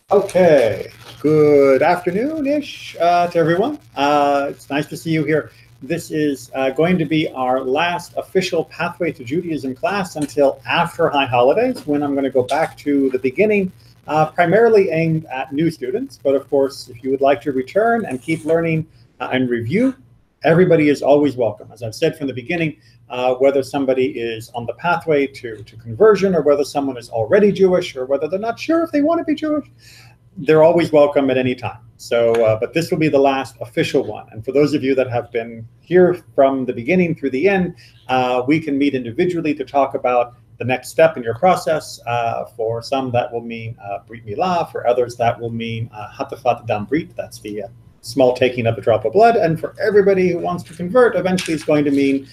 Okay, good afternoon-ish to everyone. It's nice to see you here. This is going to be our last official Pathway to Judaism class until after high holidays, when I'm going to go back to the beginning, primarily aimed at new students. But of course, if you would like to return and keep learning and review, everybody is always welcome. As I've said from the beginning, whether somebody is on the pathway to conversion, or whether someone is already Jewish, or whether they're not sure if they want to be Jewish, they're always welcome at any time. So, but this will be the last official one. And for those of you that have been here from the beginning through the end, we can meet individually to talk about the next step in your process. For some, that will mean Brit Milah. For others, that will mean Hatafat Dam Brit. That's the small taking of a drop of blood. And for everybody who wants to convert, eventually it's going to mean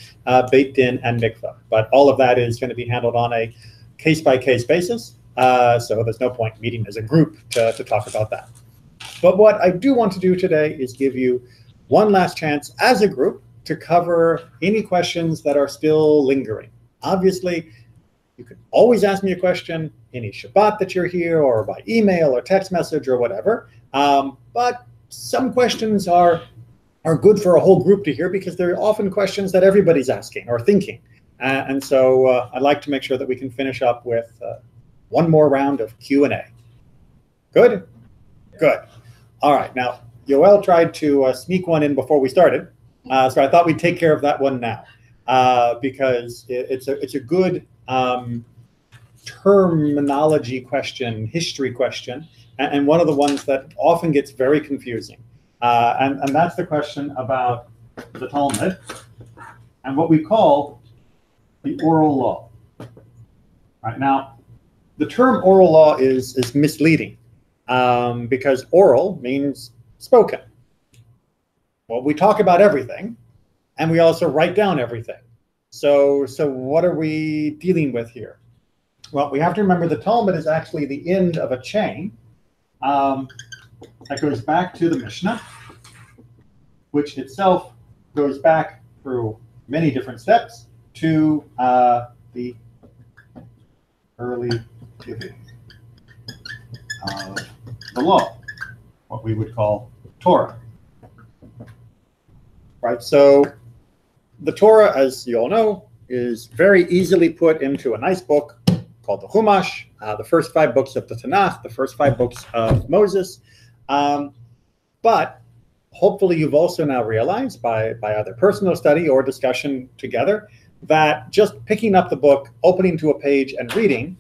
Beit Din and Mikvah. But all of that is going to be handled on a case-by-case basis. So there's no point meeting as a group to talk about that. But what I do want to do today is give you one last chance as a group to cover any questions that are still lingering. Obviously, you can always ask me a question any Shabbat that you're here, or by email or text message or whatever. But some questions are good for a whole group to hear, because they're often questions that everybody's asking or thinking. And so I'd like to make sure that we can finish up with one more round of Q&A. Good? Good. All right. Now, Yoel tried to sneak one in before we started, so I thought we'd take care of that one now, because it's a good terminology question, history question, and one of the ones that often gets very confusing. And that's the question about the Talmud and what we call the oral law. All right. Now, the term oral law is misleading, because oral means spoken. Well, we talk about everything, and we also write down everything. So what are we dealing with here? Well, we have to remember the Talmud is actually the end of a chain that goes back to the Mishnah, which itself goes back through many different steps to the early giving of the law, what we would call Torah. Right, so the Torah, as you all know, is very easily put into a nice book called the Chumash, the first 5 books of the Tanakh, the first 5 books of Moses. But hopefully you've also now realized by either personal study or discussion together that just picking up the book, opening to a page and reading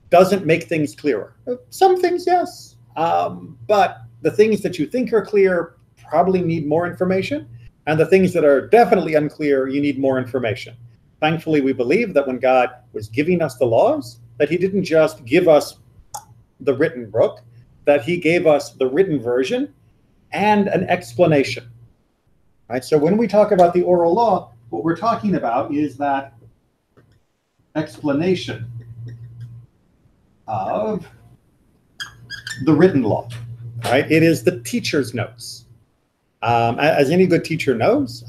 doesn't make things clearer. Some things, yes, but the things that you think are clear probably need more information, and the things that are definitely unclear, you need more information. Thankfully, we believe that when God was giving us the laws, that he didn't just give us the written book, that he gave us the written version and an explanation. Right? So when we talk about the oral law, what we're talking about is that explanation of the written law. Right? It is the teacher's notes. As any good teacher knows,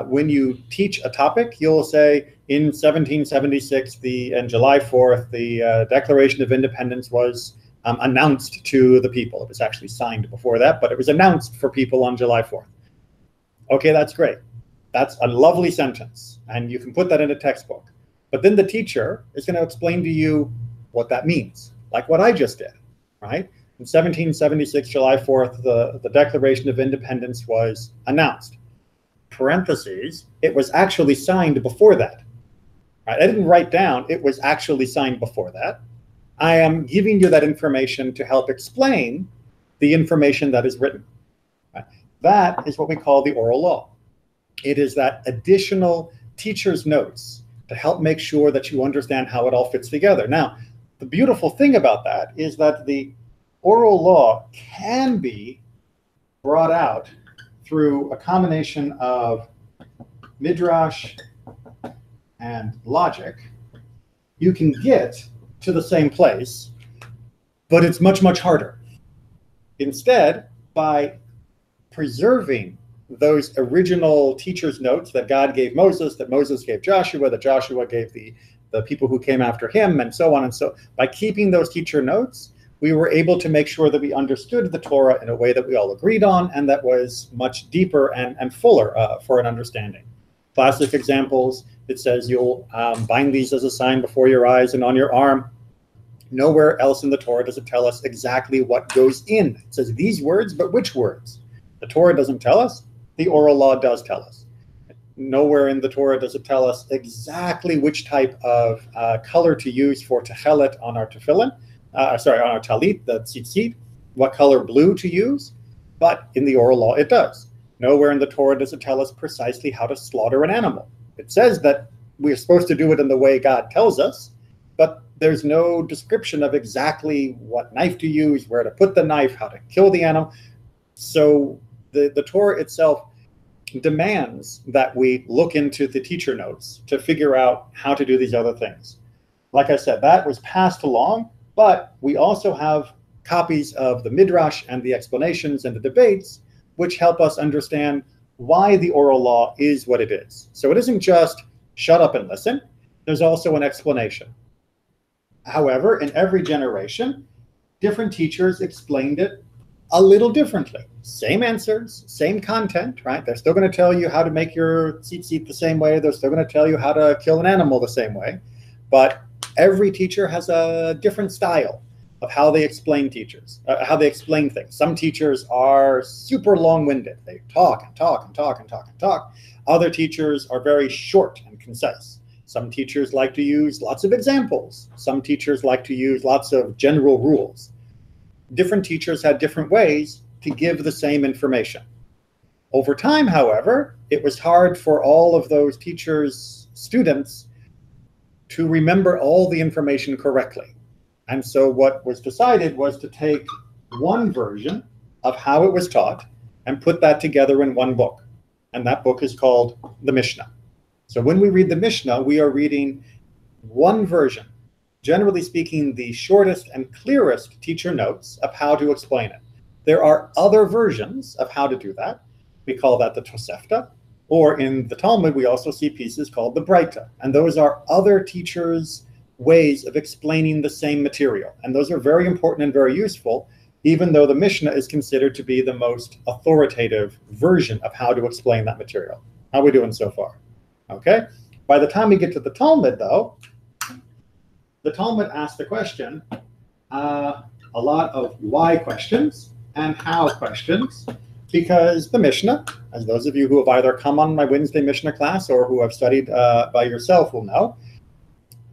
when you teach a topic, you'll say in 1776, and July 4th, the Declaration of Independence was announced to the people. It was actually signed before that, but it was announced for people on July 4th. Okay, that's great. That's a lovely sentence, and you can put that in a textbook. But then the teacher is going to explain to you what that means, like what I just did, right? In 1776, July 4th, the Declaration of Independence was announced. Parentheses, it was actually signed before that. Right? I didn't write down, it was actually signed before that. I am giving you that information to help explain the information that is written. Right? That is what we call the oral law. It is that additional teacher's notes to help make sure that you understand how it all fits together. Now, the beautiful thing about that is that the oral law can be brought out through a combination of midrash and logic. You can get to the same place, but it's much, much harder. Instead, by preserving those original teacher's notes that God gave Moses, that Moses gave Joshua, that Joshua gave the people who came after him, and so on and so. By keeping those teacher notes, we were able to make sure that we understood the Torah in a way that we all agreed on and that was much deeper and fuller for an understanding. Classic examples, it says you'll bind these as a sign before your eyes and on your arm. Nowhere else in the Torah does it tell us exactly what goes in. It says these words, but which words? The Torah doesn't tell us. The oral law does tell us. Nowhere in the Torah does it tell us exactly which type of color to use for techelet on our tefillin, on our talit, the tzitzit, what color blue to use, but in the oral law it does. Nowhere in the Torah does it tell us precisely how to slaughter an animal. It says that we're supposed to do it in the way God tells us, but there's no description of exactly what knife to use, where to put the knife, how to kill the animal. So the Torah itself demands that we look into the teacher notes to figure out how to do these other things. Like I said, that was passed along, but we also have copies of the Midrash and the explanations and the debates, which help us understand why the oral law is what it is. So it isn't just shut up and listen. There's also an explanation. However, in every generation, different teachers explained it a little differently. Same answers, same content, right? They're still going to tell you how to make your tzitzit the same way. They're still going to tell you how to kill an animal the same way. But every teacher has a different style of how they explain how they explain things. Some teachers are super long-winded. They talk and talk and talk and talk and talk. Other teachers are very short and concise. Some teachers like to use lots of examples. Some teachers like to use lots of general rules. Different teachers had different ways to give the same information. Over time, however, it was hard for all of those teachers' students to remember all the information correctly. And so what was decided was to take one version of how it was taught and put that together in one book. And that book is called the Mishnah. So when we read the Mishnah, we are reading one version, generally speaking, the shortest and clearest teacher notes of how to explain it. There are other versions of how to do that. We call that the Tosefta, or in the Talmud, we also see pieces called the Breita. And those are other teachers' ways of explaining the same material. And those are very important and very useful, even though the Mishnah is considered to be the most authoritative version of how to explain that material. How are we doing so far? Okay. By the time we get to the Talmud, though, the Talmud asks the question, a lot of why questions and how questions, because the Mishnah, as those of you who have either come on my Wednesday Mishnah class or who have studied by yourself will know,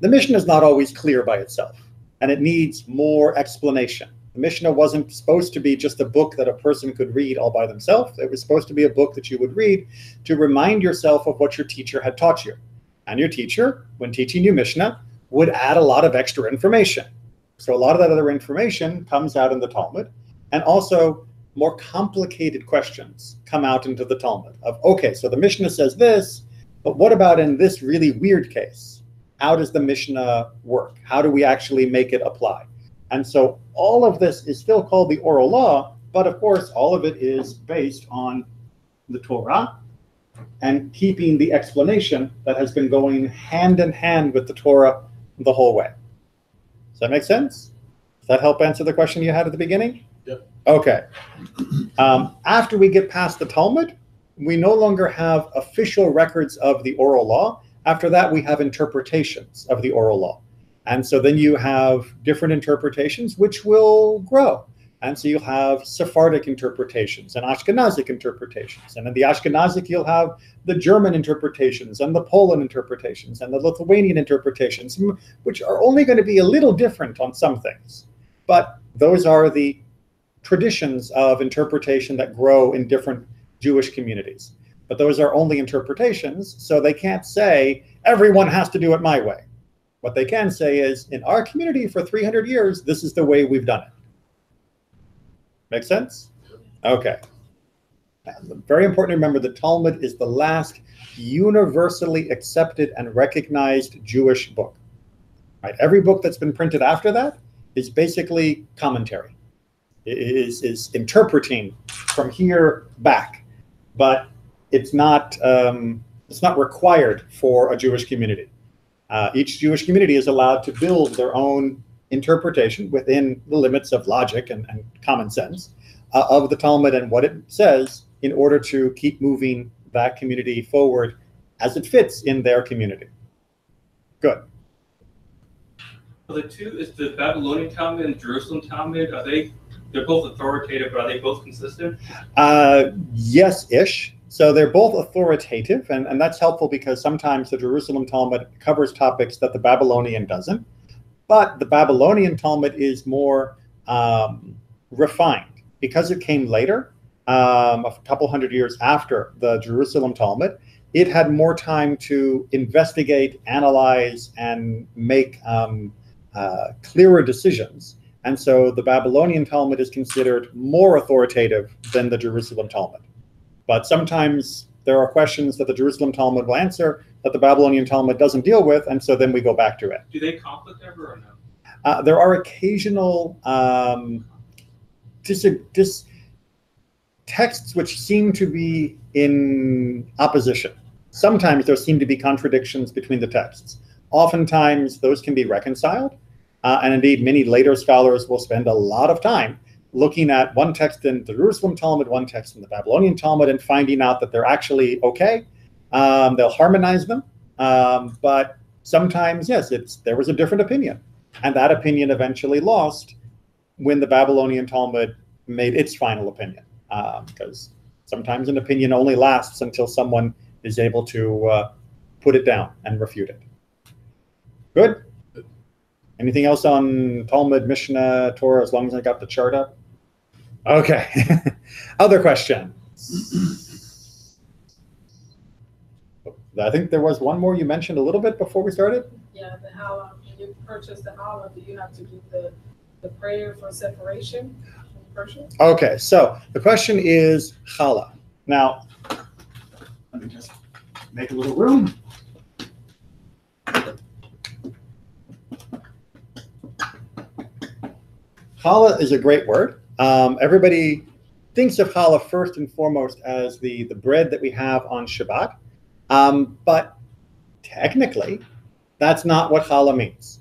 the Mishnah is not always clear by itself, and it needs more explanation. The Mishnah wasn't supposed to be just a book that a person could read all by themselves. It was supposed to be a book that you would read to remind yourself of what your teacher had taught you. And your teacher, when teaching you Mishnah, would add a lot of extra information. So a lot of that other information comes out in the Talmud, and also more complicated questions come out into the Talmud of, okay, so the Mishnah says this, but what about in this really weird case? How does the Mishnah work? How do we actually make it apply? And so all of this is still called the oral law, but of course, all of it is based on the Torah and keeping the explanation that has been going hand in hand with the Torah the whole way. Does that make sense? Does that help answer the question you had at the beginning? Yep. Okay. After we get past the Talmud, we no longer have official records of the oral law. After that, we have interpretations of the oral law. And so then you have different interpretations, which will grow. And so you'll have Sephardic interpretations and Ashkenazic interpretations. And in the Ashkenazic, you'll have the German interpretations and the Poland interpretations and the Lithuanian interpretations, which are only going to be a little different on some things. But those are the traditions of interpretation that grow in different Jewish communities. But those are only interpretations, so they can't say, everyone has to do it my way. What they can say is, in our community for 300 years, this is the way we've done it. Make sense? Okay. Very important to remember, the Talmud is the last universally accepted and recognized Jewish book. Right? Every book that's been printed after that is basically commentary. It is interpreting from here back, but it's not required for a Jewish community. Each Jewish community is allowed to build their own interpretation within the limits of logic and common sense of the Talmud and what it says in order to keep moving that community forward as it fits in their community. Good. The two is the Babylonian Talmud and Jerusalem Talmud. They're both authoritative, but are they both consistent? Yes-ish. So they're both authoritative, and that's helpful because sometimes the Jerusalem Talmud covers topics that the Babylonian doesn't. But the Babylonian Talmud is more refined because it came later, a couple hundred years after the Jerusalem Talmud. It had more time to investigate, analyze, and make clearer decisions. And so the Babylonian Talmud is considered more authoritative than the Jerusalem Talmud. But sometimes there are questions that the Jerusalem Talmud will answer that the Babylonian Talmud doesn't deal with, and so then we go back to it. Do they conflict ever or no? There are occasional texts which seem to be in opposition. Sometimes there seem to be contradictions between the texts. Oftentimes those can be reconciled, and indeed many later scholars will spend a lot of time looking at one text in the Jerusalem Talmud, one text in the Babylonian Talmud, and finding out that they're actually okay. They'll harmonize them, but sometimes, yes, there was a different opinion. And that opinion eventually lost when the Babylonian Talmud made its final opinion, because sometimes an opinion only lasts until someone is able to put it down and refute it. Good? Anything else on Talmud, Mishnah, Torah, as long as I got the chart up? Okay. Other questions? I think there was one more you mentioned a little bit before we started. Yeah, the challah. When you purchase the challah, do you have to do the prayer for separation from purchase? Okay, so the question is challah. Now, let me just make a little room. Challah is a great word. Everybody thinks of challah first and foremost as the bread that we have on Shabbat. But technically, that's not what challah means.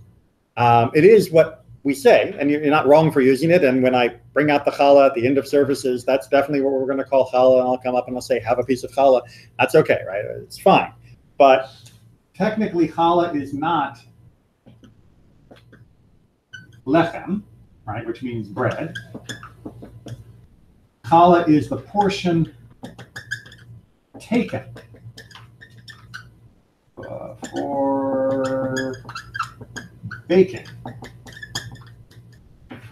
It is what we say, and you're not wrong for using it. And when I bring out the challah at the end of services, that's definitely what we're going to call challah. And I'll come up and I'll say, have a piece of challah. That's okay, right? It's fine. But technically, challah is not lechem, right, which means bread. Challah is the portion taken for baking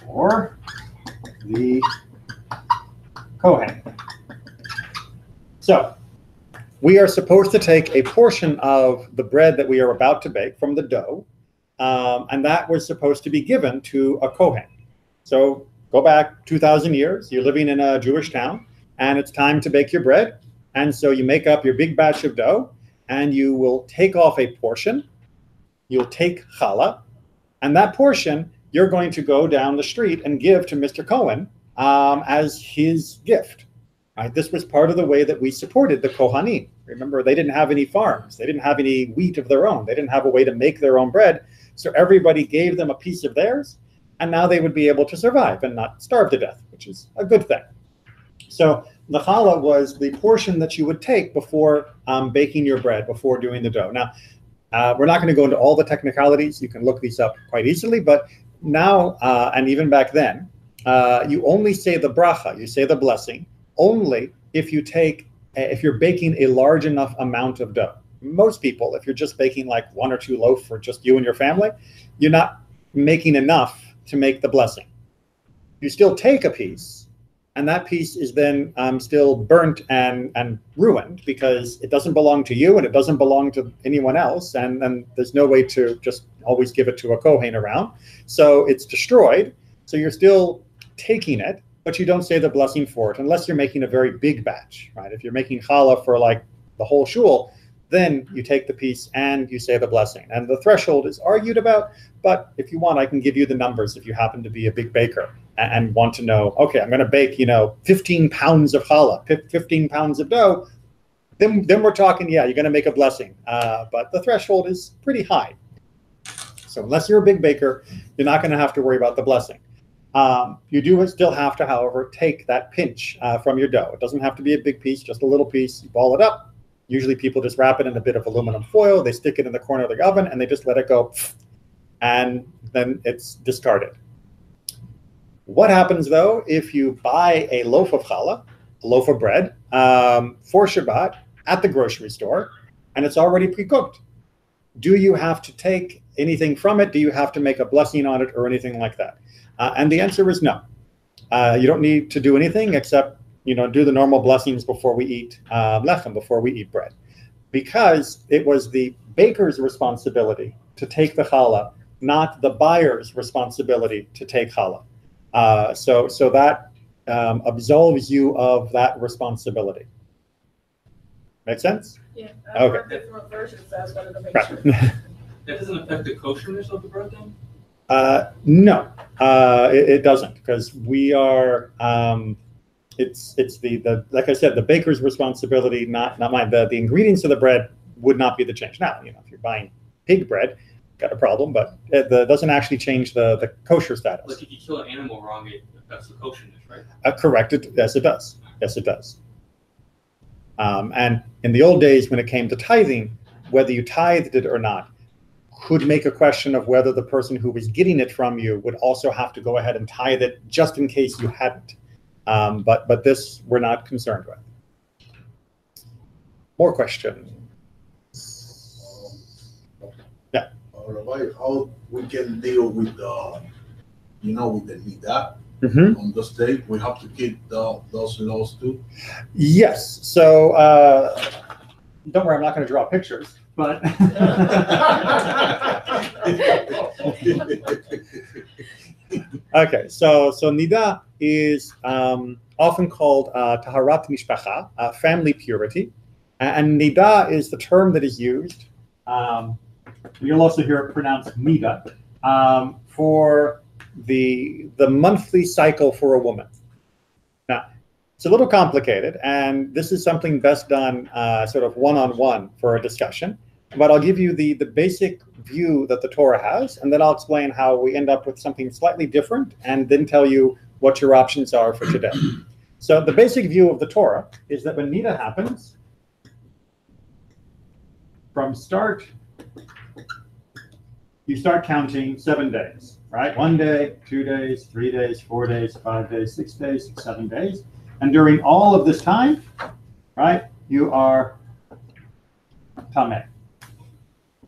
for the Kohen. So we are supposed to take a portion of the bread that we are about to bake from the dough, and that was supposed to be given to a Kohen. So go back 2,000 years, you're living in a Jewish town, and it's time to bake your bread. And so you make up your big batch of dough, and you will take off a portion. You'll take challah, and that portion you're going to go down the street and give to Mr. Cohen as his gift. Right? This was part of the way that we supported the Kohanim. Remember, they didn't have any farms. They didn't have any wheat of their own. They didn't have a way to make their own bread. So everybody gave them a piece of theirs, and now they would be able to survive and not starve to death, which is a good thing. So the challah was the portion that you would take before baking your bread, before doing the dough. Now, we're not going to go into all the technicalities. You can look these up quite easily. But now, and even back then, you only say the bracha, you say the blessing, only if you're baking a large enough amount of dough. Most people, if you're just baking like 1 or 2 loaves for just you and your family, you're not making enough to make the blessing. You still take a piece, and that piece is then still burnt and ruined because it doesn't belong to you and it doesn't belong to anyone else, and there's no way to just always give it to a Kohen around. So it's destroyed. So you're still taking it, but you don't say the blessing for it unless you're making a very big batch, right? If you're making challah for like the whole shul, then you take the piece and you say the blessing. And the threshold is argued about, but if you want, I can give you the numbers if you happen to be a big baker and want to know, okay, I'm going to bake, 15 pounds of challah, 15 pounds of dough, then we're talking, yeah, you're going to make a blessing. But the threshold is pretty high. So unless you're a big baker, you're not going to have to worry about the blessing. You do still have to, however, take that pinch from your dough. It doesn't have to be a big piece, just a little piece. You ball it up. Usually people just wrap it in a bit of aluminum foil. They stick it in the corner of the oven and they just let it go. And then it's discarded. What happens, though, if you buy a loaf of challah, a loaf of bread, for Shabbat at the grocery store, and it's already pre-cooked? Do you have to take anything from it? Do you have to make a blessing on it or anything like that? And the answer is no. You don't need to do anything except, do the normal blessings before we eat lechem, before we eat bread. Because it was the baker's responsibility to take the challah, not the buyer's responsibility to take challah. So that absolves you of that responsibility. Make sense? Yeah. Okay. Different versions. That's one of the Right. That doesn't affect the kosherness of the bread then? No, it doesn't, because we are. It's the like I said, the baker's responsibility, not mine. The ingredients of the bread would not be the change. Now, if you're buying pig bread, got a problem, but it doesn't actually change the kosher status. Like if you kill an animal wrong, it affects the kosherness, right? Correct. Yes, it does. Yes, it does. And in the old days, when it came to tithing, whether you tithed it or not could make a question of whether the person who was getting it from you would also have to go ahead and tithe it just in case you hadn't. But this we're not concerned with. More questions? Yeah. Rabbi, how we can deal with the, with the nidah on this day? We have to keep those laws too. Yes. So don't worry, I'm not going to draw pictures, but. Okay, so nidah is often called taharat mishpacha, family purity, and nidah is the term that is used. You'll also hear it pronounced nida for the monthly cycle for a woman. Now, it's a little complicated, and this is something best done sort of one-on-one for a discussion. But I'll give you the basic view that the Torah has, and then I'll explain how we end up with something slightly different, and then tell you what your options are for today. So the basic view of the Torah is that when nidah happens, from start, you start counting 7 days, right? 1 day, 2 days, 3 days, 4 days, 5 days, 6 days, 7 days. And during all of this time, right, you are tameh.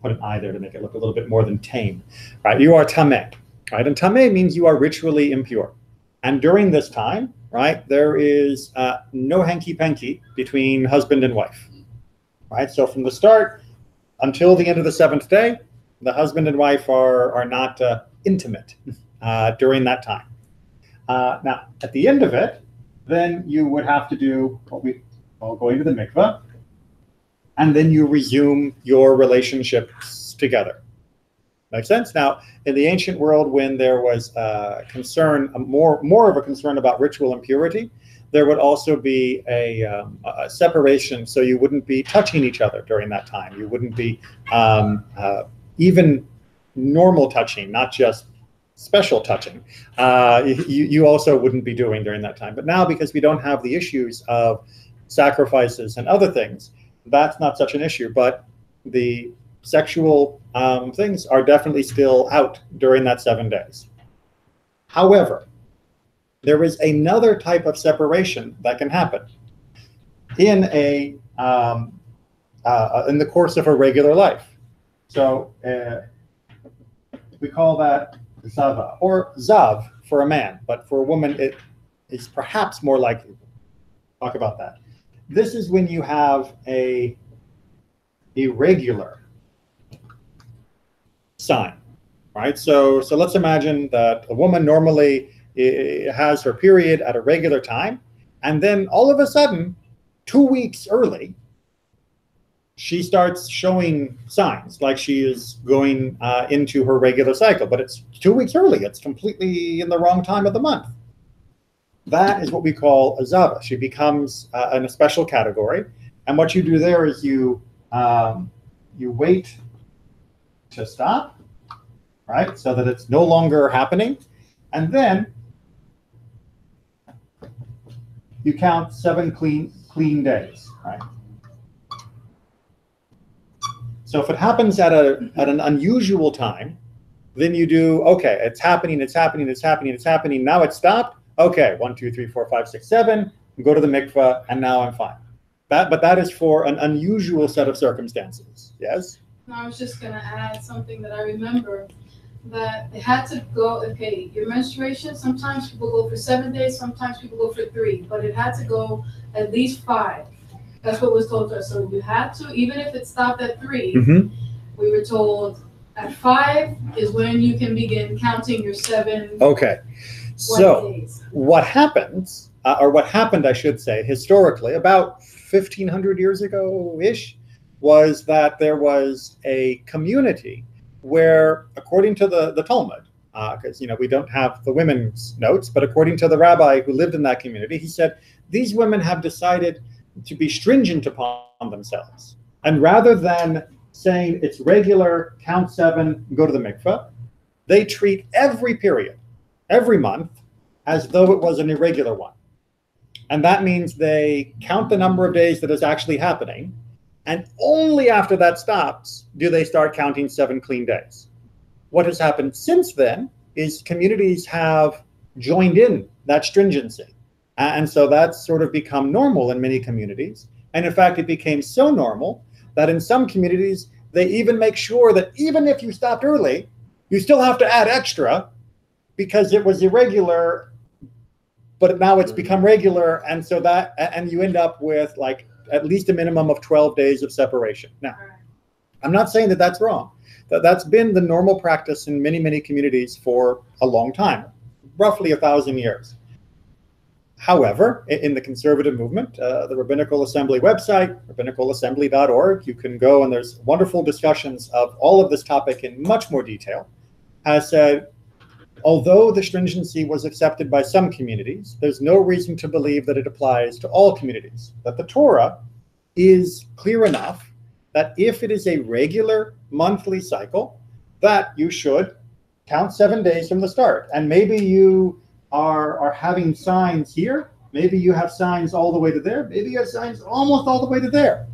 Put an I there to make it look a little bit more than tame, right? You are tameh, right? And tameh means you are ritually impure. And during this time, right, there is no hanky-panky between husband and wife, right? So from the start until the end of the 7th day, the husband and wife are not intimate during that time. Now, at the end of it, then you would have to do what we call going to the mikveh, and then you resume your relationships together. Make sense? Now, in the ancient world, when there was concern, more of a concern about ritual impurity, there would also be a separation, so you wouldn't be touching each other during that time. You wouldn't be even normal touching, not just special touching. You also wouldn't be doing during that time. But now, because we don't have the issues of sacrifices and other things, that's not such an issue. But the sexual things are definitely still out during that 7 days. However, there is another type of separation that can happen in in the course of a regular life. So we call that zava, or zav for a man, but for a woman it is perhaps more likely. Talk about that. This is when you have a irregular sign, right? So let's imagine that a woman normally has her period at a regular time, and then all of a sudden, 2 weeks early, she starts showing signs like she is going into her regular cycle, but it's 2 weeks early. It's completely in the wrong time of the month. That is what we call a zava. She becomes in a special category, and what you do there is you wait to stop, right? So that it's no longer happening. And then you count 7 clean days, right? So if it happens at an unusual time, then you do, okay, it's happening, it's happening, it's happening, it's happening. Now it's stopped. Okay, 1, 2, 3, 4, 5, 6, 7. Go to the mikveh, and now I'm fine. But that is for an unusual set of circumstances. Yes? I was just going to add something that I remember, that it had to go, okay, your menstruation, sometimes people go for 7 days, sometimes people go for 3, but it had to go at least 5. That's what was told to us. So you had to, even if it stopped at 3, we were told at 5 is when you can begin counting your 7 okay. So days. What happens, or what happened, I should say, historically, about 1,500 years ago-ish, was that there was a community where, according to the Talmud, because we don't have the women's notes, but according to the rabbi who lived in that community, he said, these women have decided to be stringent upon themselves. And rather than saying it's regular, count 7, go to the mikveh, they treat every period, every month, as though it was an irregular one. And that means they count the number of days that is actually happening, and only after that stops do they start counting 7 clean days. What has happened since then is communities have joined in that stringency. And so that's sort of become normal in many communities. And in fact, it became so normal that in some communities, they even make sure that even if you stopped early, you still have to add extra because it was irregular, but now it's become regular. And so and you end up with like at least a minimum of 12 days of separation. Now, I'm not saying that that's wrong. That's been the normal practice in many, many communities for a long time, roughly 1,000 years. However, in the conservative movement, the Rabbinical Assembly website, rabbinicalassembly.org, you can go and there's wonderful discussions of all of this topic in much more detail, has said, although the stringency was accepted by some communities, there's no reason to believe that it applies to all communities. That the Torah is clear enough that if it is a regular monthly cycle, that you should count 7 days from the start. And maybe you are having signs here. Maybe you have signs all the way to there. Maybe you have signs almost all the way to there.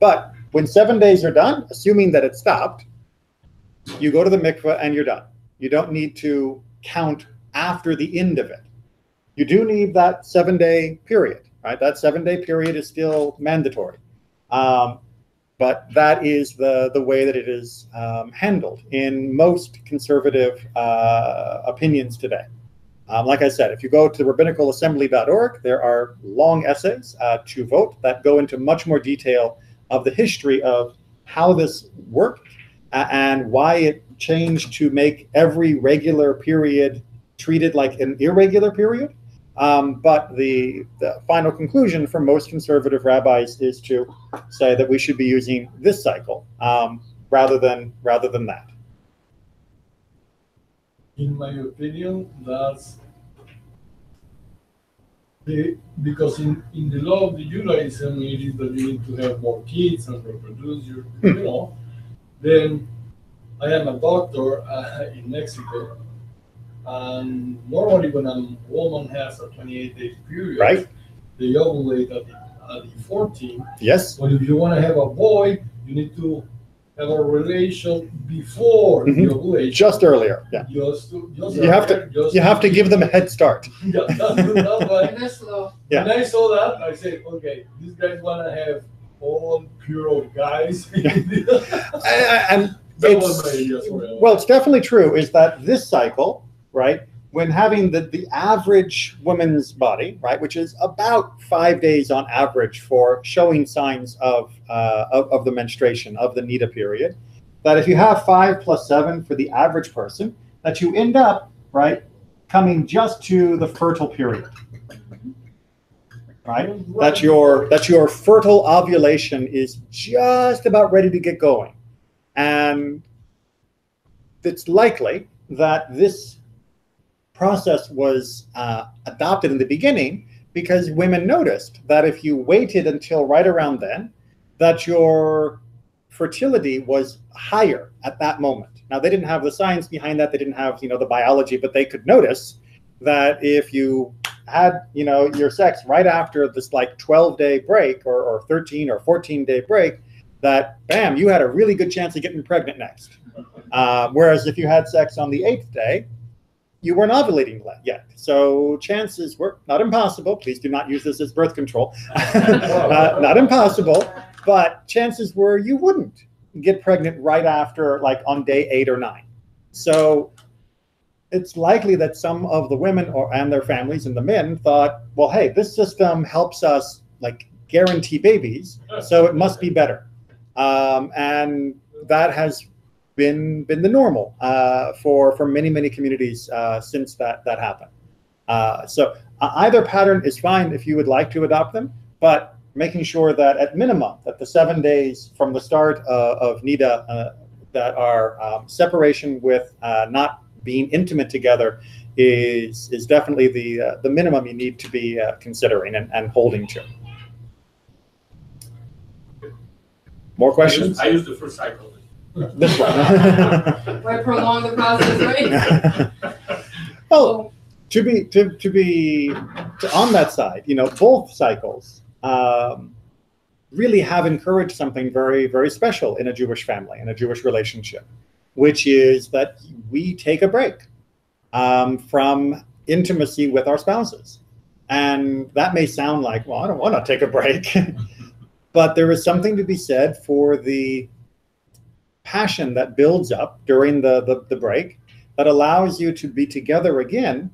But when 7 days are done, assuming that it stopped, you go to the mikveh and you're done. You don't need to count after the end of it. You do need that 7-day period, right? That 7-day period is still mandatory. But that is the way that it is handled in most conservative opinions today. Like I said, if you go to rabbinicalassembly.org, there are long essays to vote that go into much more detail of the history of how this worked and why it changed to make every regular period treated like an irregular period. But the final conclusion for most conservative rabbis is to say that we should be using this cycle rather than that. In my opinion, that's because in the law of the Judaism, it is that you need to have more kids and reproduce your, Then I am a doctor in Mexico, and normally when a woman has a 28-day period, right, they ovulate at the 14th. Yes. But if you want to have a boy, you need to have a relation before the ovulation. Just earlier, yeah. You have to give them a head start. Yeah, That's slow. Yeah. When I saw that, I said, okay, these guys want to have all pure guys. And it's definitely true is that this cycle, right, when having the average woman's body, right, which is about 5 days on average for showing signs of the menstruation, of the Nida period, that if you have 5 plus 7 for the average person, that you end up, right, coming just to the fertile period, right? That your fertile ovulation is just about ready to get going. And it's likely that this process was adopted in the beginning because women noticed that if you waited until right around then, that your fertility was higher at that moment. Now, they didn't have the science behind that. They didn't have, the biology, but they could notice that if you had, your sex right after this like 12-day break or 13 or 14-day break, that bam, you had a really good chance of getting pregnant next. Whereas if you had sex on the 8th day, you weren't ovulating yet. So chances were not impossible. Please do not use this as birth control. Not impossible, but chances were you wouldn't get pregnant right after, like on day 8 or 9. So it's likely that some of the women and their families and the men thought, well, hey, this system helps us like guarantee babies, so it must be better. And that has been the normal for many communities since that happened. So either pattern is fine if you would like to adopt them, but making sure that at minimum that the 7 days from the start of nida that are separation with not being intimate together is definitely the minimum you need to be considering and holding to. More questions? I use the first cycle. This one. Why prolong the process, right? Well, to be on that side, both cycles really have encouraged something very special in a Jewish family, in a Jewish relationship, which is that we take a break from intimacy with our spouses. And that may sound like, well, I don't want to take a break. But there is something to be said for the passion that builds up during the break that allows you to be together again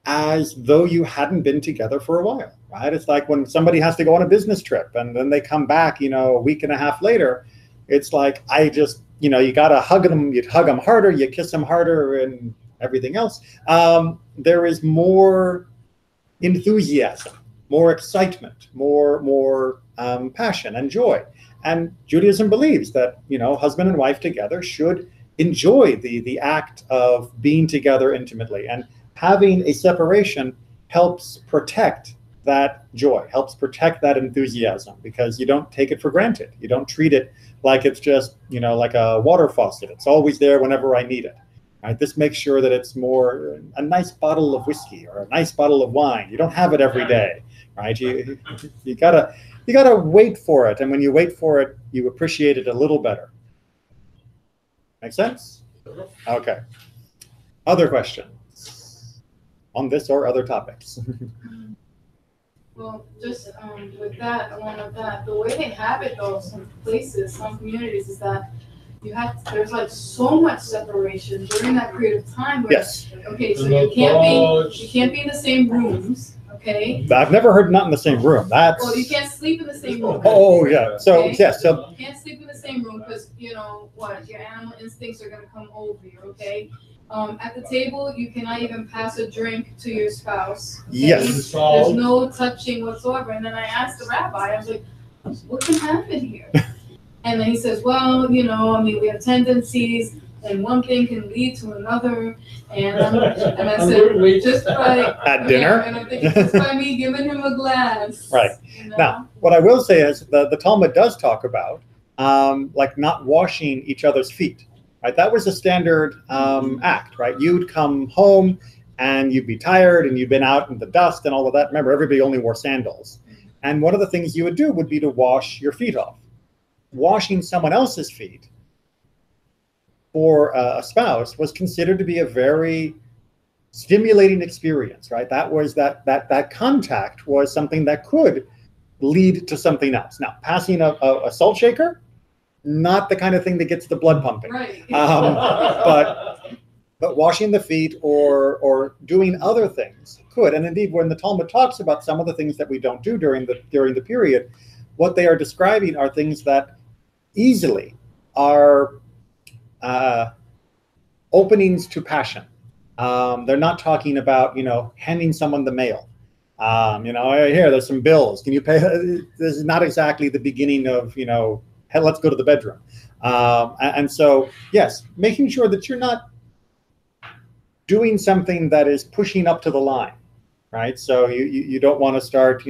as though you hadn't been together for a while, right? It's like when somebody has to go on a business trip and then they come back, a week and a half later, it's like, you got to hug them, you hug them harder, you kiss them harder and everything else. There is more enthusiasm, more excitement, more passion and joy. And Judaism believes that, husband and wife together should enjoy the act of being together intimately. And having a separation helps protect that joy, helps protect that enthusiasm, because you don't take it for granted. You don't treat it like it's just, like a water faucet. It's always there whenever I need it. Right? This makes sure that it's more a nice bottle of whiskey or a nice bottle of wine. You don't have it every day, right? You gotta wait for it, and when you wait for it, you appreciate it a little better. Make sense? Okay. Other questions on this or other topics? Well, just with that, along with that, the way they have it though, some places, some communities, is that there's like so much separation during that period of time. Where, yes. Okay, so you can't be in the same rooms. Okay. I've never heard not in the same room. Well, you can't sleep in the same room. Oh yeah. So okay? yes. So you can't sleep in the same room because your animal instincts are gonna come over you. Okay. At the table, you cannot even pass a drink to your spouse. Okay? Yes. There's no touching whatsoever. And then I asked the rabbi, I was like, what can happen here? And then he says, well, we have tendencies, and one thing can lead to another. And I said, just by at dinner. And I'm thinking, just by me giving him a glass. Right. Now, what I will say is the Talmud does talk about like not washing each other's feet. Right. That was a standard act. Right. You'd come home and you'd be tired and you'd been out in the dust and all of that. Remember, everybody only wore sandals. And one of the things you would do would be to wash your feet off. Washing someone else's feet for a spouse was considered to be a very stimulating experience, right? That was that contact was something that could lead to something else. Now, passing a salt shaker, not the kind of thing that gets the blood pumping. Right. But washing the feet or doing other things could. And indeed, when the Talmud talks about some of the things that we don't do during the period, what they are describing are things that easily are openings to passion. They're not talking about, handing someone the mail. Here, there's some bills. Can you pay? This is not exactly the beginning of, hey, let's go to the bedroom. And so, yes, making sure that you're not doing something that is pushing up to the line, right? So you don't want to start,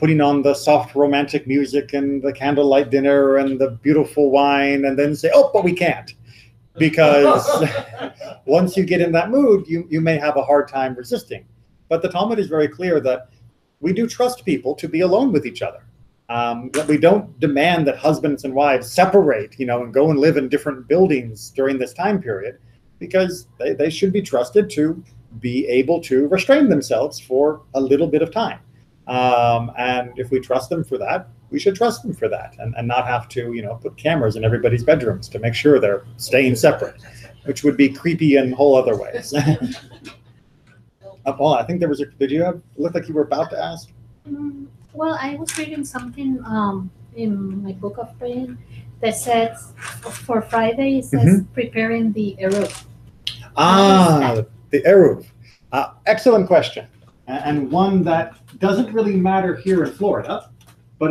putting on the soft romantic music and the candlelight dinner and the beautiful wine, and then say, oh, but we can't. Because once you get in that mood, you may have a hard time resisting. But the Talmud is very clear that we do trust people to be alone with each other. That we don't demand that husbands and wives separate, and go and live in different buildings during this time period, because they should be trusted to be able to restrain themselves for a little bit of time. And if we trust them for that, we should trust them for that, and not have to, put cameras in everybody's bedrooms to make sure they're staying separate, which would be creepy in whole other ways. Paula, I think did you look like you were about to ask? Well, I was reading something in my book of praying that says for Friday, it says preparing the eruv. The eruv. Excellent question, and one that doesn't really matter here in Florida, but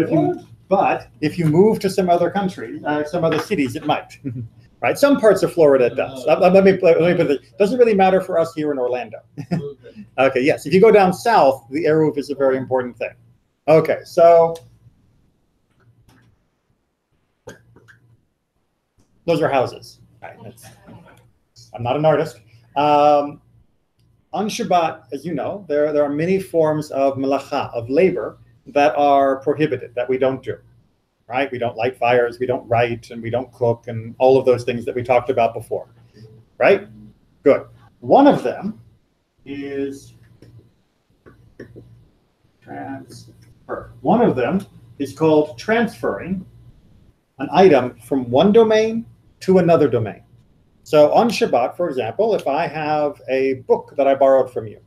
if you move to some other country, some other cities, it might. Right? Some parts of Florida it does. Let me put it. Doesn't really matter for us here in Orlando. Okay. Yes. If you go down south, the eruv is a very important thing. Okay. So those are houses. Right? I'm not an artist. On Shabbat, as you know, there are many forms of melacha, of labor, that are prohibited, that we don't do. Right? We don't light fires, we don't write, and we don't cook, and all of those things that we talked about before. Right? Good. One of them is transfer. One of them is called transferring an item from one domain to another domain. So on Shabbat, for example, if I have a book that I borrowed from you,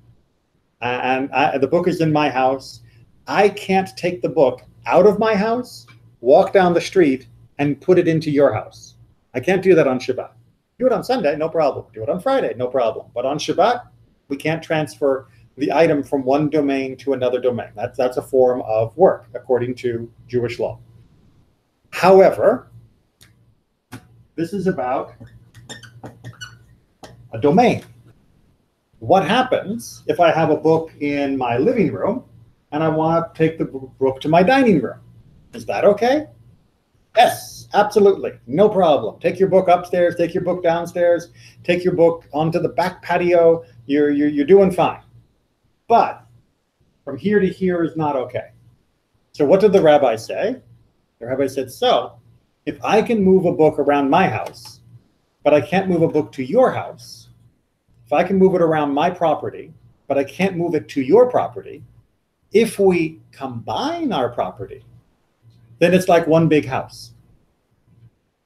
and the book is in my house, I can't take the book out of my house, walk down the street, and put it into your house. I can't do that on Shabbat. Do it on Sunday, no problem. Do it on Friday, no problem. But on Shabbat, we can't transfer the item from one domain to another domain. That's a form of work, according to Jewish law. However, this is about a domain. What happens if I have a book in my living room and I want to take the book to my dining room? Is that okay? Yes, absolutely. No problem. Take your book upstairs, take your book downstairs, take your book onto the back patio. You're doing fine. But from here to here is not okay. So what did the rabbi say? The rabbi said, so if I can move a book around my house, but I can't move a book to your house, if I can move it around my property, but I can't move it to your property, if we combine our property, then it's like one big house.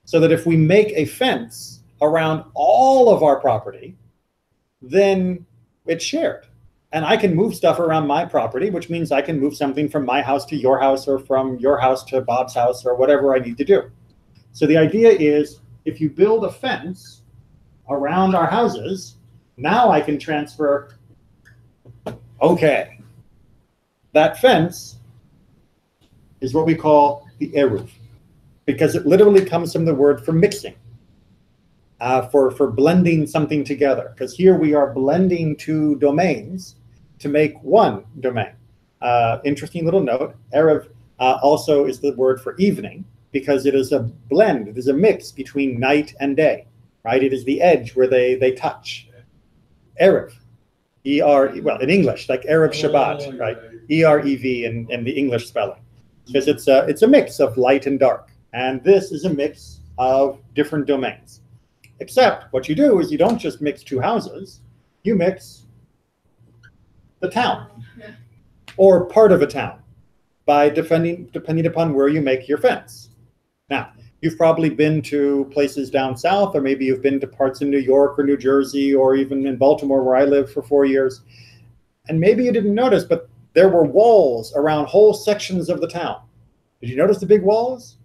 So that if we make a fence around all of our property, then it's shared. And I can move stuff around my property, which means I can move something from my house to your house, or from your house to Bob's house, or whatever I need to do. So the idea is, if you build a fence around our houses, now I can transfer, okay. That fence is what we call the eruv, because it literally comes from the word for mixing, for blending something together. Because here we are blending two domains to make one domain. Interesting little note, eruv also is the word for evening, because it is a blend, it is a mix between night and day, right? It is the edge where they touch. Erev, well, in English, like Erev Shabbat, right? E-R-E-V in the English spelling, because it's a mix of light and dark. And this is a mix of different domains. Except what you do is you don't just mix two houses, you mix the town or part of a town by depending upon where you make your fence. Now, you've probably been to places down south, or maybe you've been to parts in New York or New Jersey, or even in Baltimore, where I lived for 4 years. And maybe you didn't notice, but there were walls around whole sections of the town. Did you notice the big walls?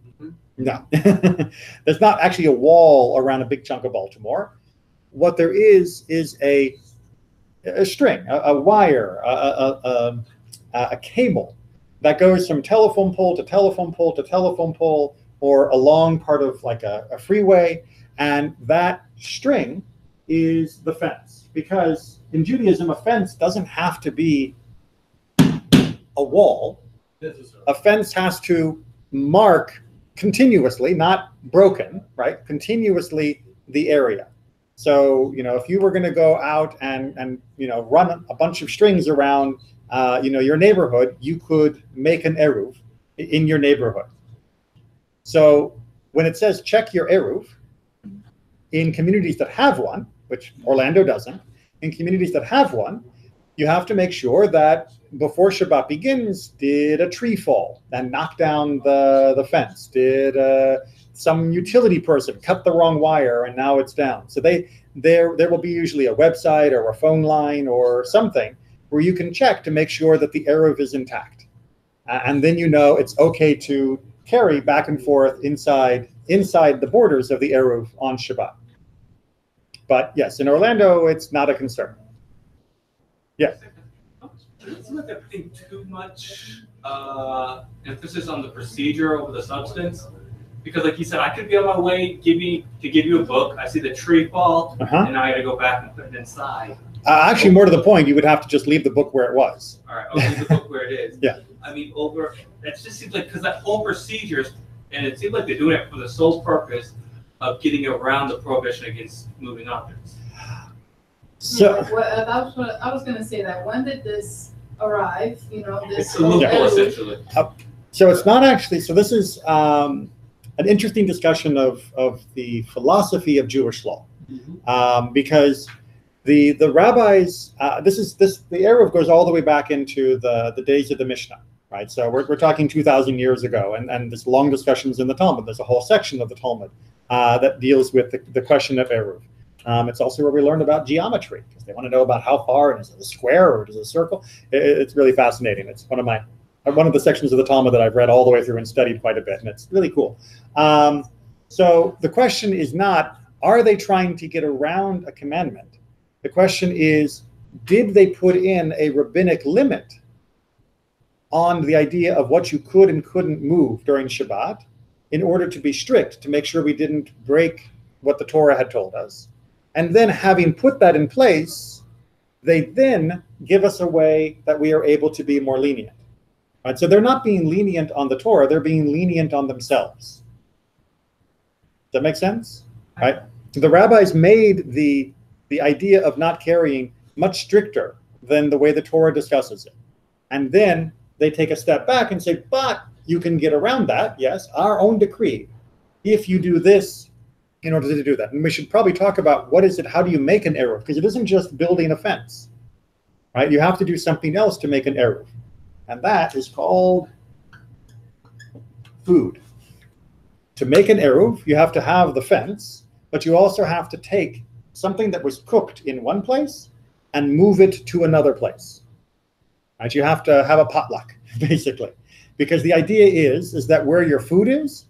No. There's not actually a wall around a big chunk of Baltimore. What there is a string, a wire, a cable that goes from telephone pole to telephone pole to telephone pole, or a long part of like a freeway, and that string is the fence. Because in Judaism, a fence doesn't have to be a wall. a fence has to mark continuously, not broken, right? Continuously the area. So, if you were going to go out and run a bunch of strings around, your neighborhood, you could make an eruv in your neighborhood. So when it says check your eruv, in communities that have one, which Orlando doesn't, in communities that have one, you have to make sure that before Shabbat begins, did a tree fall and knock down the fence? Did some utility person cut the wrong wire and now it's down? So there will be usually a website or a phone line or something where you can check to make sure that the eruv is intact. And then it's okay to carry back and forth inside the borders of the eruv on Shabbat. But yes, in Orlando, it's not a concern. Yeah. It's like they're putting too much emphasis on the procedure over the substance. Because like you said, I could be on my way to give you a book. I see the tree fall, and now I got to go back and put it inside. Actually, more to the point, you would have to just leave the book where it was. All right, I'll leave the book where it is. Yeah. I mean, that just seems like, because that whole procedure, and it seems like they're doing it for the sole purpose of getting around the prohibition against moving objects. So I was going to say that. When did this arrive? It's a loophole, essentially. So it's not actually. So this is an interesting discussion of the philosophy of Jewish law, because the rabbis. The eruv goes all the way back into the days of the Mishnah, right? So we're talking 2,000 years ago, and there's long discussions in the Talmud. There's a whole section of the Talmud that deals with the question of eruv. It's also where we learned about geometry, because they want to know about how far, and is it a square or is it a circle? It's really fascinating. It's one of the sections of the Talmud that I've read all the way through and studied quite a bit, and it's really cool. So the question is not, are they trying to get around a commandment? The question is, did they put in a rabbinic limit on the idea of what you could and couldn't move during Shabbat in order to be strict, to make sure we didn't break what the Torah had told us? And then having put that in place, they then give us a way that we are able to be more lenient. Right? So they're not being lenient on the Torah, they're being lenient on themselves. Does that make sense? Right? So the rabbis made the idea of not carrying much stricter than the way the Torah discusses it. And then they take a step back and say, but you can get around that, yes, our own decree, if you do this in order to do that. And we should probably talk about how do you make an eruv? Because it isn't just building a fence, right? You have to do something else to make an eruv. And that is called food. To make an eruv, you have to have the fence, but you also have to take something that was cooked in one place and move it to another place. Right? You have to have a potluck, basically. Because the idea is that where your food is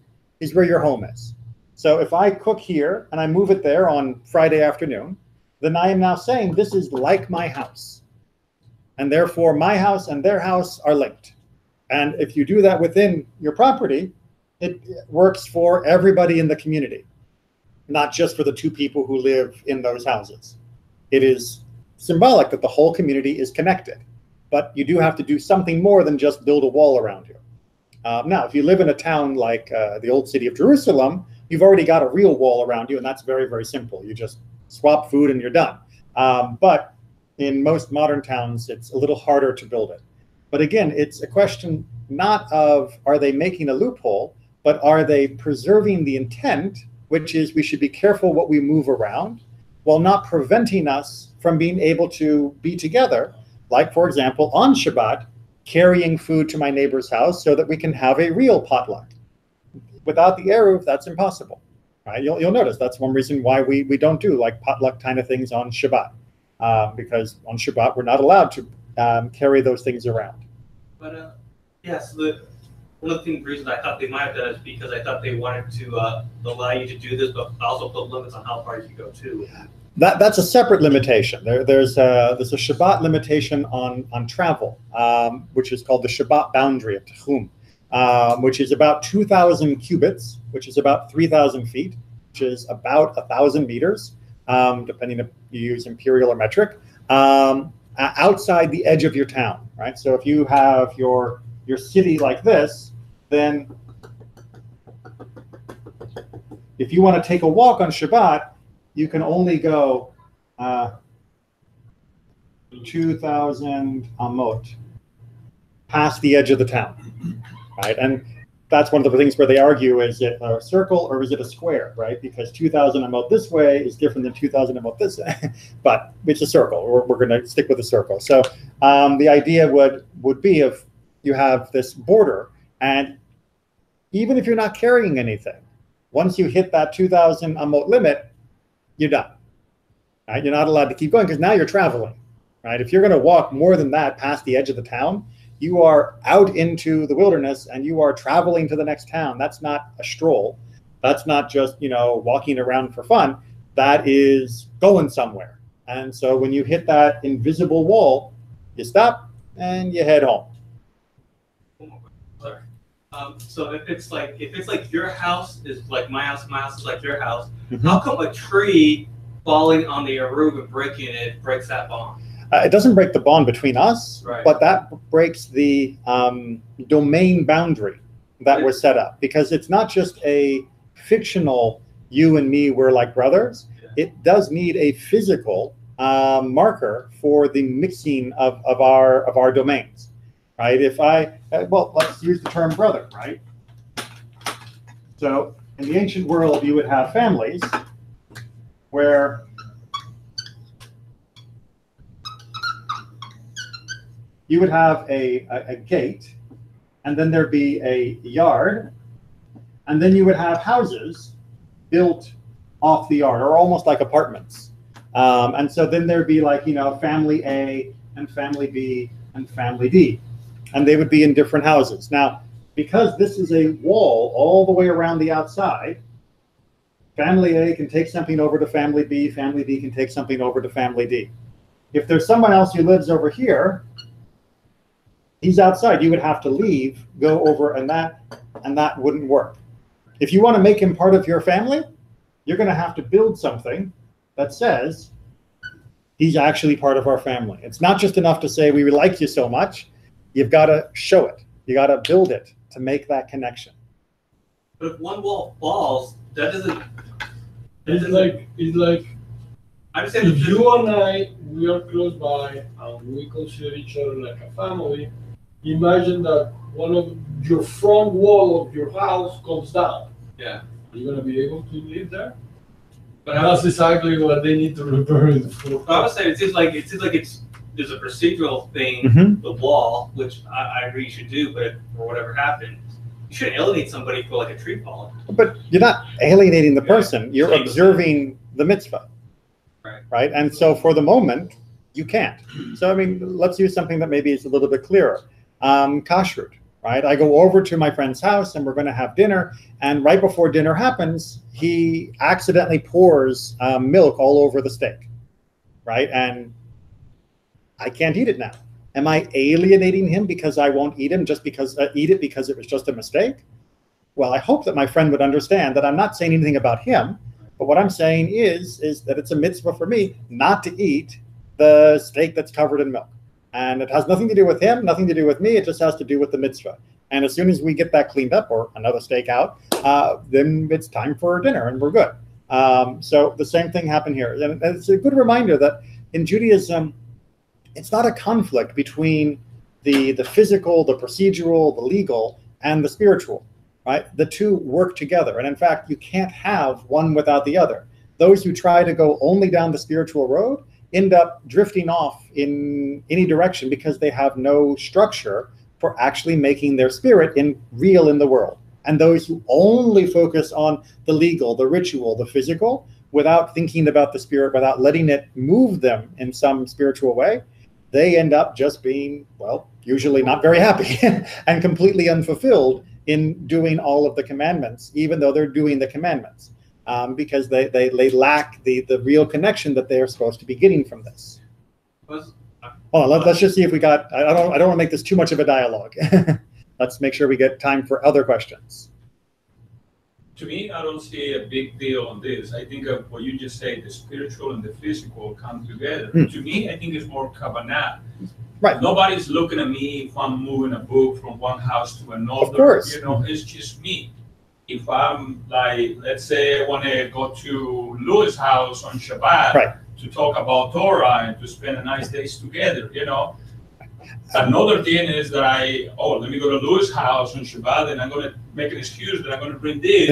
where your home is. So if I cook here and I move it there on Friday afternoon, then I am now saying this is like my house. And therefore my house and their house are linked. And if you do that within your property, it works for everybody in the community, not just for the two people who live in those houses. It is symbolic that the whole community is connected. But you do have to do something more than just build a wall around you. Now, if you live in a town like the old city of Jerusalem, you've already got a real wall around you, and that's very, very simple. You just swap food and you're done. But in most modern towns, it's a little harder to build it. But again, it's a question not of are they making a loophole, but are they preserving the intent, which is we should be careful what we move around, while not preventing us from being able to be together. Like, for example, on Shabbat, carrying food to my neighbor's house so that we can have a real potluck. Without the eruv, that's impossible. Right? You'll notice that's one reason why we don't do like potluck kind of things on Shabbat, because on Shabbat we're not allowed to carry those things around. But so one of the reasons I thought they might have done is because I thought they wanted to allow you to do this, but also put limits on how far you can go too. That's a separate limitation. There's a Shabbat limitation on travel, which is called the Shabbat boundary of Tehum, which is about 2,000 cubits, which is about 3,000 feet, which is about 1,000 meters, depending if you use imperial or metric, outside the edge of your town, right? So if you have your your city like this, then if you want to take a walk on Shabbat, you can only go 2,000 amot past the edge of the town, right? And that's one of the things where they argue, is it a circle or is it a square, right? Because 2,000 amot this way is different than 2,000 amot this way, but it's a circle. We're going to stick with the circle. So the idea would be if you have this border, and even if you're not carrying anything, once you hit that 2,000 amot limit, you're done, right? You're not allowed to keep going because now you're traveling, right? If you're going to walk more than that past the edge of the town, you are out into the wilderness and you are traveling to the next town. That's not a stroll. That's not just, walking around for fun. That is going somewhere. And so when you hit that invisible wall, you stop and you head home. Sorry. So if it's like your house is like my house is like your house, how come a tree falling on the eruv and breaking it breaks that bond? It doesn't break the bond between us, right, but that breaks the domain boundary that was set up, because it's not just a fictional you and me, we're like brothers. Yeah. It does need a physical marker for the mixing of our domains, right? If let's use the term brother, right? So in the ancient world, you would have families where you would have a gate, and then there'd be a yard, and then you would have houses built off the yard, or almost like apartments. And so then there'd be like, family A and family B and family D, and they would be in different houses. Now, because this is a wall all the way around the outside, family A can take something over to family B can take something over to family D. If there's someone else who lives over here, he's outside, you would have to leave, go over, and that wouldn't work. If you want to make him part of your family, you're going to have to build something that says he's actually part of our family. It's not just enough to say we like you so much. You've got to show it. You got to build it to make that connection. But if one wall falls, that doesn't. It's like I'm saying if you and I, we are close by and we consider each other like a family. Imagine that one of your front wall of your house comes down. Yeah. Are you going to be able to live there? But that's exactly what they need to repair it for. I would say it seems like there's a procedural thing, the wall, which I agree you should do, but for whatever happened, you shouldn't alienate somebody for like a tree falling. But you're not alienating the person. You're observing the mitzvah. Right? And so for the moment, you can't. So, let's use something that maybe is a little bit clearer. Kashrut, right? I go over to my friend's house and we're going to have dinner. And right before dinner happens, he accidentally pours milk all over the steak, right? And I can't eat it now. Am I alienating him because I won't eat it because it was just a mistake? Well, I hope that my friend would understand that I'm not saying anything about him. But what I'm saying is that it's a mitzvah for me not to eat the steak that's covered in milk. And it has nothing to do with him, nothing to do with me. It just has to do with the mitzvah. And as soon as we get that cleaned up, or another steak out, then it's time for dinner and we're good. So the same thing happened here. And it's a good reminder that in Judaism, it's not a conflict between the physical, the procedural, the legal, and the spiritual. Right? The two work together. And in fact, you can't have one without the other. Those who try to go only down the spiritual road end up drifting off in any direction because they have no structure for actually making their spirit real in the world. And those who only focus on the legal, the ritual, the physical, without thinking about the spirit, without letting it move them in some spiritual way, they end up just being, usually not very happy and completely unfulfilled in doing all of the commandments, even though they're doing the commandments, because they lack the real connection that they are supposed to be getting from this. Hold on, let's just see if we got. I don't want to make this too much of a dialogue. Let's make sure we get time for other questions. To me, I don't see a big deal on this. I think of what you just said, the spiritual and the physical come together. To me, I think it's more kavanah. Right. Nobody's looking at me if I'm moving a book from one house to another. Of course. You know, it's just me. If I'm like, let's say I want to go to Louis' house on Shabbat Right. to talk about Torah and to spend a nice days together, you know. Another thing is that let me go to Louis' house on Shabbat and I'm going to make an excuse that I'm going to bring this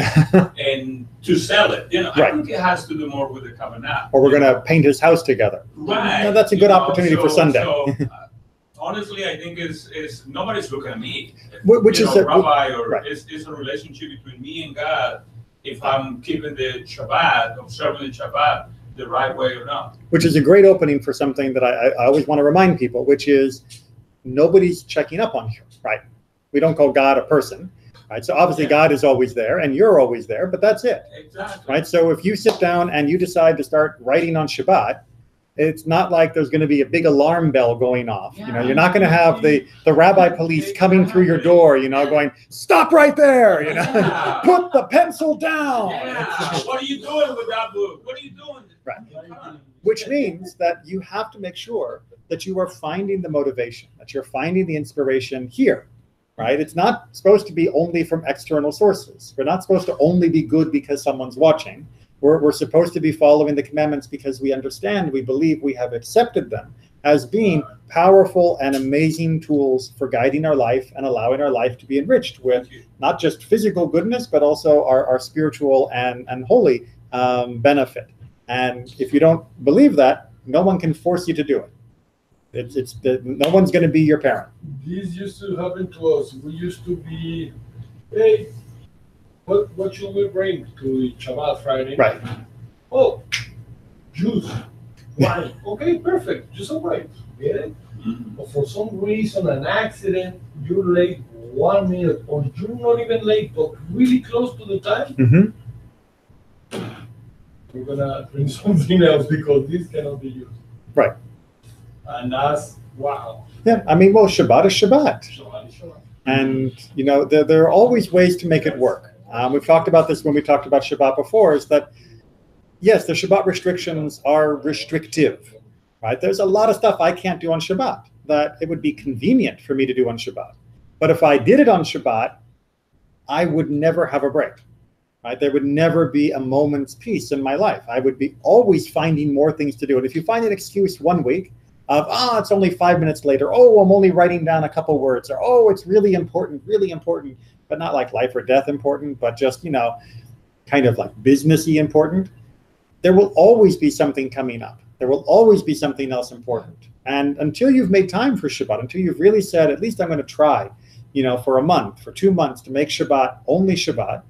and to sell it. You know, Right. I think it has to do more with the Kavanah. Or we're going to paint his house together. Right. No, that's a good opportunity for Sunday. Honestly, I think it's nobody's looking at me. Which You is know, rabbi, or right. it's a relationship between me and God. If I'm keeping the Shabbat, observing the Shabbat the right way or not. Which is a great opening for something that I always want to remind people, which is nobody's checking up on you, right? We don't call God a person, right? So obviously God is always there and you're always there, but that's it, Exactly. right? So if you sit down and you decide to start writing on Shabbat, it's not like there's going to be a big alarm bell going off. You know, you're not going to have the rabbi police coming through your door, you know, going, stop right there, you know, Yeah. put the pencil down. Yeah. What are you doing with that book? What are you doing? Right. Which means that you have to make sure that you are finding the motivation, that you're finding the inspiration here, right? It's not supposed to be only from external sources. We're not supposed to only be good because someone's watching. We're supposed to be following the commandments because we understand, we believe, we have accepted them as being powerful and amazing tools for guiding our life and allowing our life to be enriched with not just physical goodness, but also our spiritual and holy benefit. And if you don't believe that, no one can force you to do it. No one's going to be your parent. This used to happen to us. We used to be, hey, what should we bring to Shabbat Friday? Right. Oh, juice, wine. Okay, perfect. Juice and wine. Get it? But for some reason, an accident, you're late 1 minute, or you're not even late, but really close to the time. Mm-hmm. We're gonna bring something else because this cannot be used. Right. And that's wow. Yeah, I mean, well, Shabbat is Shabbat. Shabbat is Shabbat. And, you know, there are always ways to make it work. We've talked about this when we talked about Shabbat before, is that, yes, the Shabbat restrictions are restrictive, right? There's a lot of stuff I can't do on Shabbat that it would be convenient for me to do on Shabbat. But if I did it on Shabbat, I would never have a break, right? There would never be a moment's peace in my life. I would be always finding more things to do. And if you find an excuse one week of, it's only 5 minutes later, I'm only writing down a couple words, or, it's really important, but not like life or death important, but just, you know, kind of like businessy important, there will always be something coming up. There will always be something else important. And until you've made time for Shabbat, until you've really said, at least I'm going to try, you know, for a month, for 2 months to make Shabbat only Shabbat,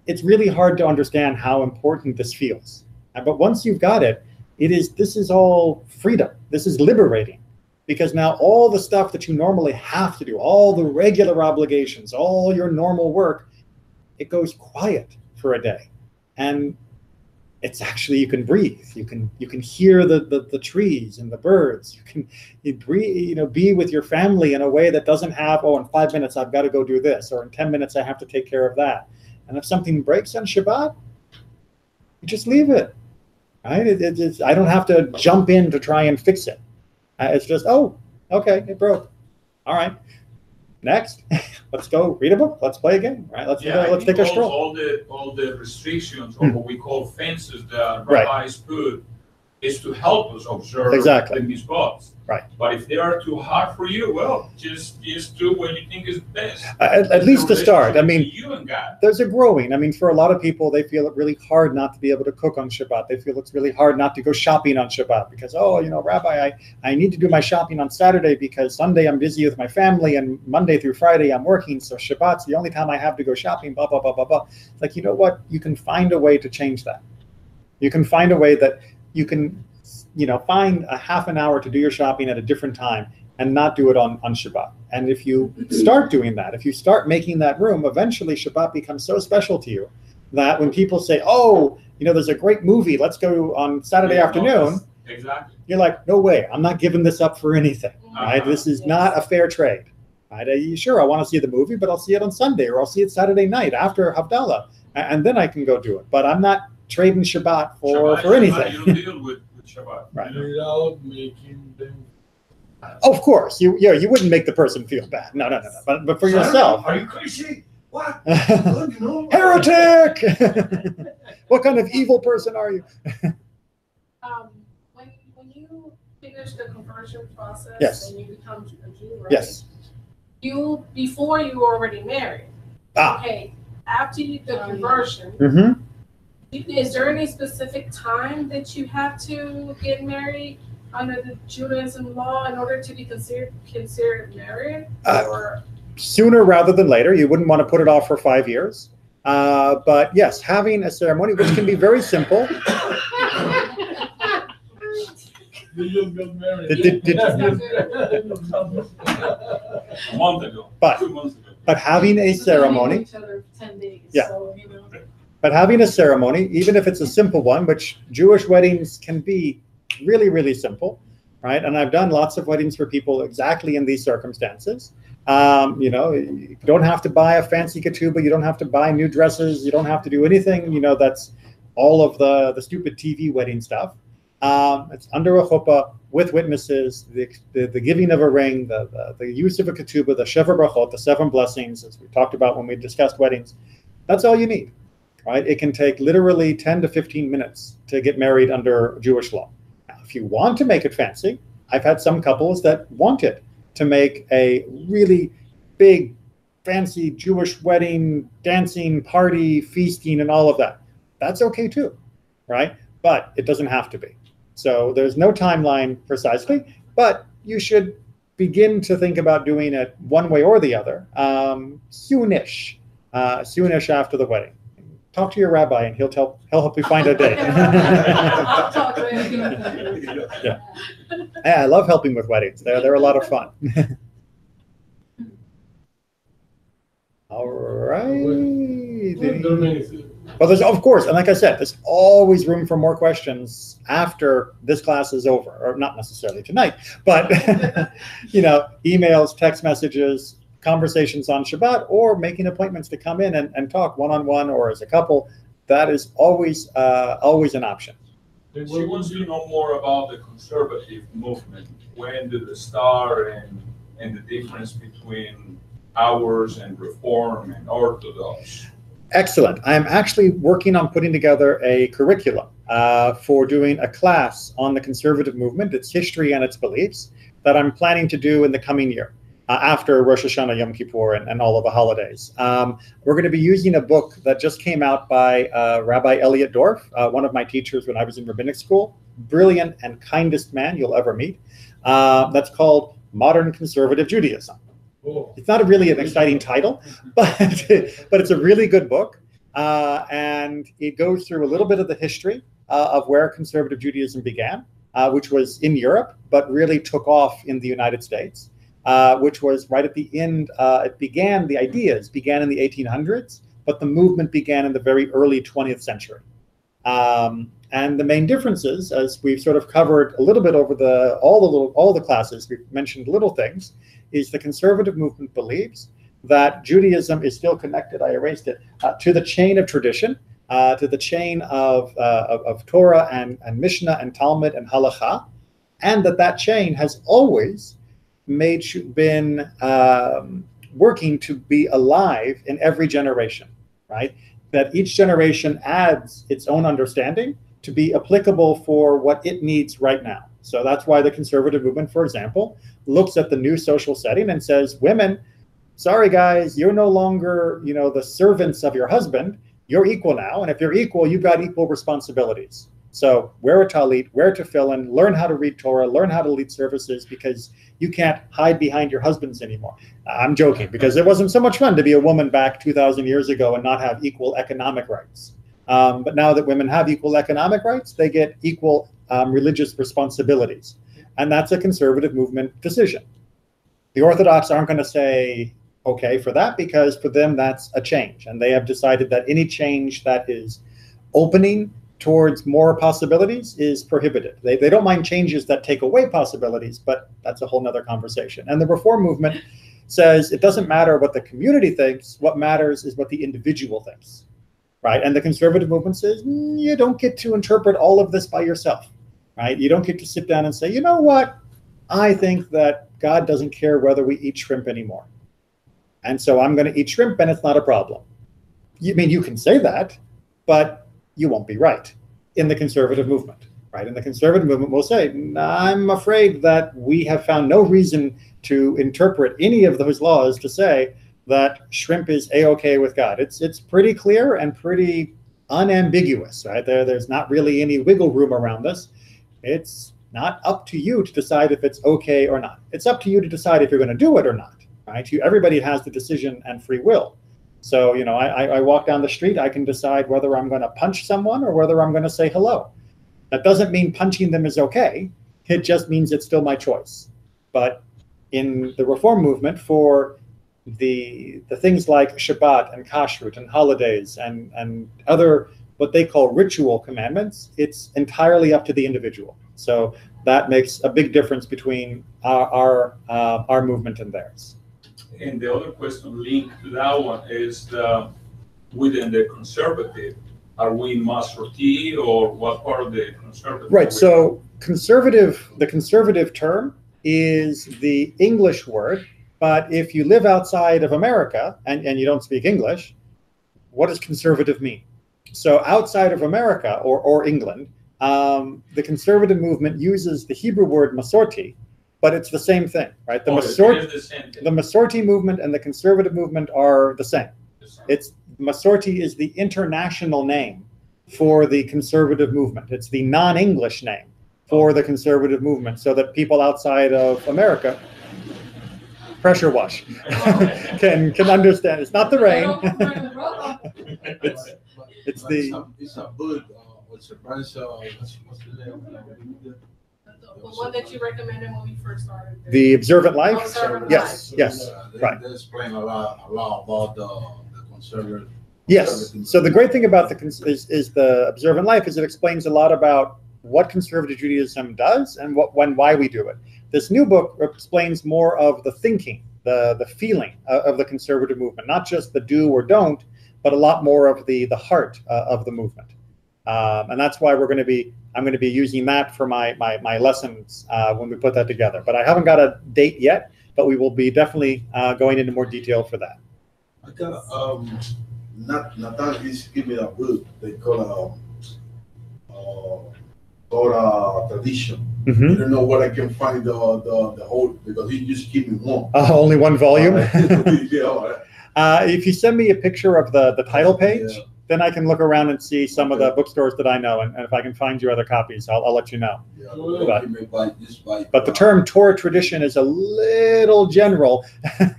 it's really hard to understand how important this feels. But once you've got it, this is all freedom. This is liberating. Because now all the stuff that you normally have to do, all the regular obligations, all your normal work, it goes quiet for a day. And it's actually, you can breathe. You can hear the trees and the birds. You breathe, you know, be with your family in a way that doesn't have, in 5 minutes I've got to go do this, or in 10 minutes I have to take care of that. And if something breaks on Shabbat, you just leave it. Right? I don't have to jump in to try and fix it. It's just, okay, it broke. All right, next, let's go read a book. Let's play a game, right? Let's take a stroll. All the restrictions, or what we call fences that Right. rabbis put, is to help us observe Exactly. the mitzvot. Right. But if they are too hard for you, well, just do what you think is best. At least to start. I mean, you and God. there's a growing. I mean, for a lot of people, they feel it really hard not to be able to cook on Shabbat. They feel it's really hard not to go shopping on Shabbat because, Rabbi, I need to do my shopping on Saturday because Sunday I'm busy with my family and Monday through Friday I'm working. So Shabbat's the only time I have to go shopping, blah, blah, blah, blah, blah. It's like, you know what? You can find a way to change that. You can find a way that you can, find a half an hour to do your shopping at a different time and not do it on Shabbat. And if you start doing that, if you start making that room, eventually Shabbat becomes so special to you that when people say, there's a great movie, let's go on Saturday afternoon. Exactly. You're like, no way, I'm not giving this up for anything, right? This is not a fair trade. Right? Sure, I want to see the movie, but I'll see it on Sunday or I'll see it Saturday night after Havdalah, and then I can go do it. But I'm not trading Shabbat for anything. You don't deal with Shabbat. Right. Without making them Of course, you wouldn't make the person feel bad. No. But for yourself. Are you crazy? What? Don't you know? Heretic! What kind of evil person are you? When you finish the conversion process Yes. and you become a Jew, right? Yes. Before you were already married. Okay. After the conversion, Mm-hmm. is there any specific time that you have to get married under the Judaism law in order to be considered married? Or Sooner rather than later. You wouldn't want to put it off for 5 years. But yes, having a ceremony, which can be very simple. You just got married. A month ago, But- 2 months ago. But having a ceremony, Each other for 10 days. Yeah. So, you know. but having a ceremony, even if it's a simple one, which Jewish weddings can be really, really simple, right? And I've done lots of weddings for people exactly in these circumstances. You don't have to buy a fancy ketubah. You don't have to buy new dresses. You don't have to do anything, that's all of the stupid TV wedding stuff. It's under a chuppah with witnesses, the giving of a ring, the use of a ketubah, the sheva brachot, the 7 blessings, as we talked about when we discussed weddings. That's all you need, right? It can take literally 10 to 15 minutes to get married under Jewish law. Now, if you want to make it fancy, I've had some couples that wanted to make a really big, fancy Jewish wedding, dancing, party, feasting, and all of that. That's okay too, right? But it doesn't have to be. So there's no timeline precisely, but you should begin to think about doing it one way or the other, soonish after the wedding. Talk to your rabbi and he'll help you find a date. I'll talk to him. Yeah, I love helping with weddings. They're a lot of fun. All right. Well, there's, of course, and like I said, there's always room for more questions after this class is over, or not necessarily tonight, but emails, text messages, conversations on Shabbat, or making appointments to come in and talk one-on-one or as a couple. That is always an option. She wants to know more about the conservative movement. When did it start, and the difference between ours and Reform and Orthodox? Excellent. I'm actually working on putting together a curriculum for doing a class on the conservative movement, its history and its beliefs, that I'm planning to do in the coming year after Rosh Hashanah, Yom Kippur, and all of the holidays. We're going to be using a book that just came out by Rabbi Elliot Dorff, one of my teachers when I was in rabbinic school. Brilliant and kindest man you'll ever meet. That's called Modern Conservative Judaism. It's not really an exciting title, but it's a really good book, and it goes through a little bit of the history of where conservative Judaism began, which was in Europe, but really took off in the United States, which was right at the end. The ideas began in the 1800s, but the movement began in the very early 20th century. And the main differences, as we've sort of covered a little bit over all the classes, we've mentioned little things, is the conservative movement believes that Judaism is still connected, I erased it, to the chain of tradition, to the chain of Torah and Mishnah and Talmud and Halacha, and that chain has always been working to be alive in every generation, right? That each generation adds its own understanding to be applicable for what it needs right now. So that's why the conservative movement, for example, looks at the new social setting and says, women, sorry guys, you're no longer, the servants of your husband. You're equal now. And if you're equal, you've got equal responsibilities. So wear a talit, wear tefillin, learn how to read Torah, learn how to lead services, because you can't hide behind your husbands anymore. I'm joking, because it wasn't so much fun to be a woman back 2,000 years ago and not have equal economic rights. But now that women have equal economic rights, they get equal religious responsibilities. And that's a conservative movement decision. The Orthodox aren't going to say, okay, for that, because for them, that's a change. And they have decided that any change that is opening towards more possibilities is prohibited. They don't mind changes that take away possibilities, but that's a whole nother conversation. And the Reform movement says it doesn't matter what the community thinks. What matters is what the individual thinks. Right? And the conservative movement says, you don't get to interpret all of this by yourself, right? You don't get to sit down and say, you know what? I think that God doesn't care whether we eat shrimp anymore. And so I'm going to eat shrimp and it's not a problem. You can say that, but you won't be right in the conservative movement, right? In the conservative movement, we'll say, I'm afraid that we have found no reason to interpret any of those laws to say that shrimp is A-okay with God. It's pretty clear and pretty unambiguous, right? There's not really any wiggle room around this. It's not up to you to decide if it's okay or not. It's up to you to decide if you're going to do it or not, right? Everybody has the decision and free will. So, I walk down the street, I can decide whether I'm going to punch someone or whether I'm going to say hello. That doesn't mean punching them is okay. It just means it's still my choice. But in the Reform movement, for the things like Shabbat and Kashrut and holidays and other what they call ritual commandments, it's entirely up to the individual. So that makes a big difference between our movement and theirs. And the other question linked to that one is within the conservative, are we Masorti or what part of the conservative? Right. So the conservative term is the English word, but if you live outside of America and you don't speak English, what does conservative mean? So outside of America or England, the conservative movement uses the Hebrew word Masorti, but it's the same thing, right? The Masorti movement and the conservative movement are the same. Masorti is the international name for the conservative movement. It's the non-English name for the conservative movement, so that people outside of America, pressure wash, can understand. It's not the rain. It's a bird. What's a branch? What's the name? The one that you recommended when we first started. The Observant Life? Yes, right. They explain a lot about the conservative. Yes. So the great thing about the Observant Life is it explains a lot about what conservative Judaism does and why we do it. This new book explains more of the thinking, the feeling of the conservative movement, not just the do or don't, but a lot more of the heart of the movement. And that's why I'm going to be using that for my lessons when we put that together. But I haven't got a date yet, but we will be definitely going into more detail for that. I got Nathan is giving me a book they call tradition. Mm-hmm. I don't know what I can find the whole, because he just give me one. Only one volume. Yeah. If you send me a picture of the title page, Yeah. then I can look around and see some of the bookstores that I know, and if I can find you other copies, I'll let you know. Yeah, but the term Torah tradition is a little general,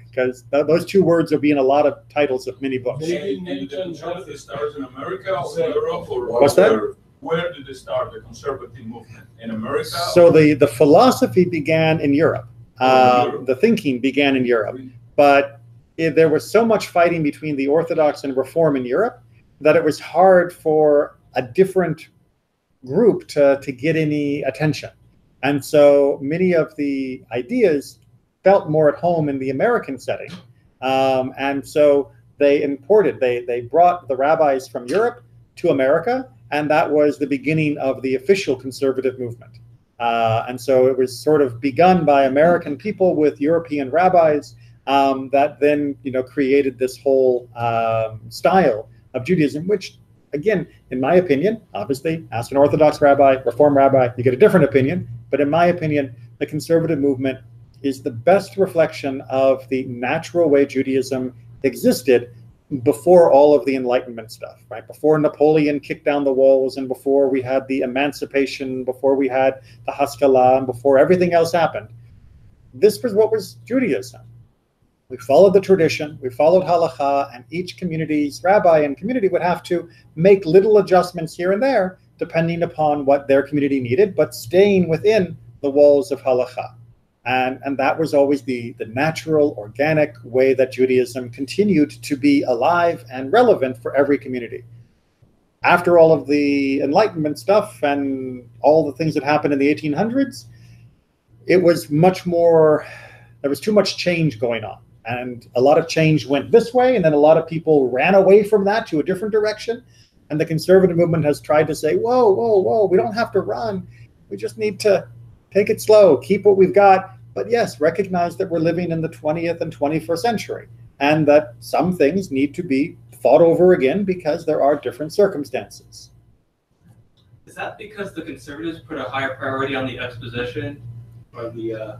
because those two words will be in a lot of titles of many books. And the conservative starts in America or Europe, or What's that? Where did they start the conservative movement? In America? So the philosophy began in Europe. The thinking began in Europe, but there was so much fighting between the Orthodox and Reform in Europe that it was hard for a different group to get any attention. And so many of the ideas felt more at home in the American setting. And so they brought the rabbis from Europe to America, and that was the beginning of the official conservative movement. And so it was sort of begun by American people with European rabbis that then created this whole style of Judaism, which, again, in my opinion, obviously, ask an Orthodox rabbi, Reform rabbi, you get a different opinion. But in my opinion, the conservative movement is the best reflection of the natural way Judaism existed before all of the Enlightenment stuff, right? Before Napoleon kicked down the walls, and before we had the emancipation, before we had the Haskalah, and before everything else happened. This was what was Judaism. We followed the tradition, we followed halakha, and each community's rabbi and community would have to make little adjustments here and there, depending upon what their community needed, but staying within the walls of halakha. And that was always the natural, organic way that Judaism continued to be alive and relevant for every community. After all of the Enlightenment stuff and all the things that happened in the 1800s, it was much more, there was too much change going on. And a lot of change went this way, and then a lot of people ran away from that to a different direction. And the conservative movement has tried to say, whoa, whoa, whoa, we don't have to run. We just need to take it slow, keep what we've got, but yes, recognize that we're living in the 20th and 21st century, and that some things need to be thought over again because there are different circumstances. Is that because the conservatives put a higher priority on the exposition or the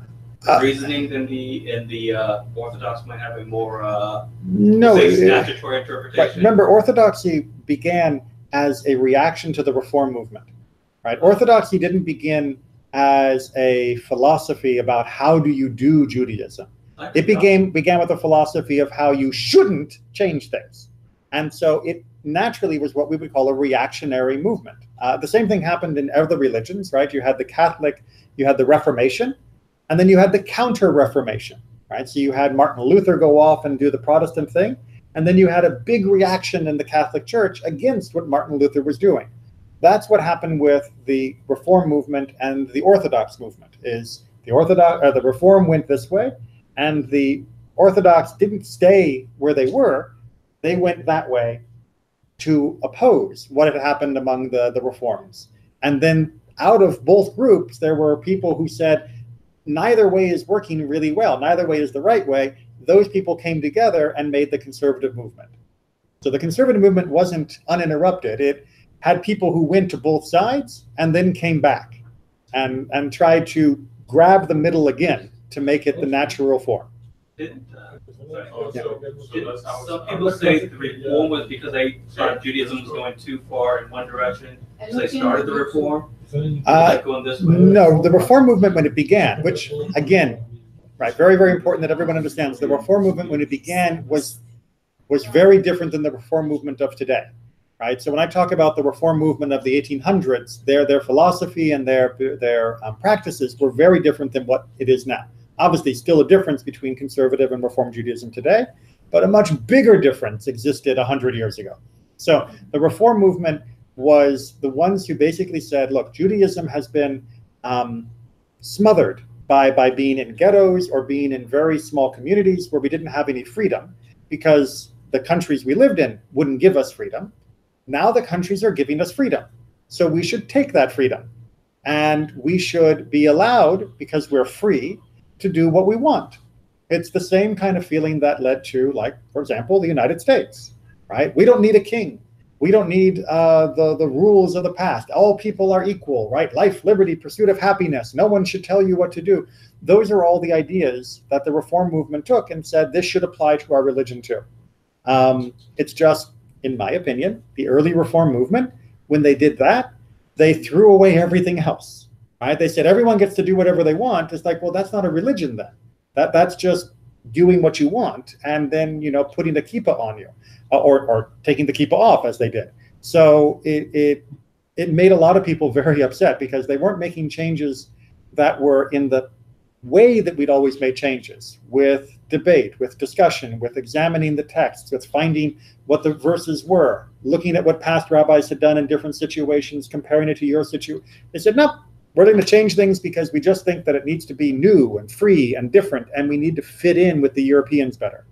reasoning than the Orthodox might have a more statutory interpretation? Right. Remember, Orthodoxy began as a reaction to the Reform movement. Right? Orthodoxy didn't begin as a philosophy about how do you do Judaism. It began with a philosophy of how you shouldn't change things. And so it naturally was what we would call a reactionary movement. The same thing happened in other religions, right? You had the Catholic, you had the Reformation, and then you had the Counter-Reformation, right? So you had Martin Luther go off and do the Protestant thing, and then you had a big reaction in the Catholic Church against what Martin Luther was doing. That's what happened with the Reform movement and the Orthodox movement. Is the Reform went this way, and the Orthodox didn't stay where they were. They went that way to oppose what had happened among the Reforms. And then out of both groups, there were people who said, neither way is working really well. Neither way is the right way. Those people came together and made the conservative movement. So the conservative movement wasn't uninterrupted. It had people who went to both sides and then came back and tried to grab the middle again to make it the natural form. Some people say the Reform was because they thought Judaism was going too far in one direction, so they started the Reform. Going this way. No, the Reform movement when it began, which again, right, very, very important that everyone understands, the Reform movement when it began was very different than the Reform movement of today. Right? So when I talk about the Reform movement of the 1800s, their philosophy and their practices were very different than what it is now. Obviously, still a difference between conservative and Reform Judaism today, but a much bigger difference existed 100 years ago. So the Reform movement was the ones who basically said, look, Judaism has been smothered by being in ghettos or being in very small communities where we didn't have any freedom because the countries we lived in wouldn't give us freedom. Now the countries are giving us freedom. So we should take that freedom. And we should be allowed, because we're free, to do what we want. It's the same kind of feeling that led to, like, for example, the United States, right? We don't need a king. We don't need the rules of the past. All people are equal, right? Life, liberty, pursuit of happiness. No one should tell you what to do. Those are all the ideas that the Reform movement took and said this should apply to our religion too. It's just, in my opinion, the early Reform movement, when they did that, they threw away everything else. Right? They said everyone gets to do whatever they want. It's like, well, that's not a religion then. That's just doing what you want and then, putting the kippah on you or taking the kippah off as they did. So it made a lot of people very upset because they weren't making changes that were in the way that we'd always made changes, with debate, with discussion, with examining the texts, with finding what the verses were, looking at what past rabbis had done in different situations, comparing it to your situation. They said, no, we're going to change things because we just think that it needs to be new and free and different, and we need to fit in with the Europeans better.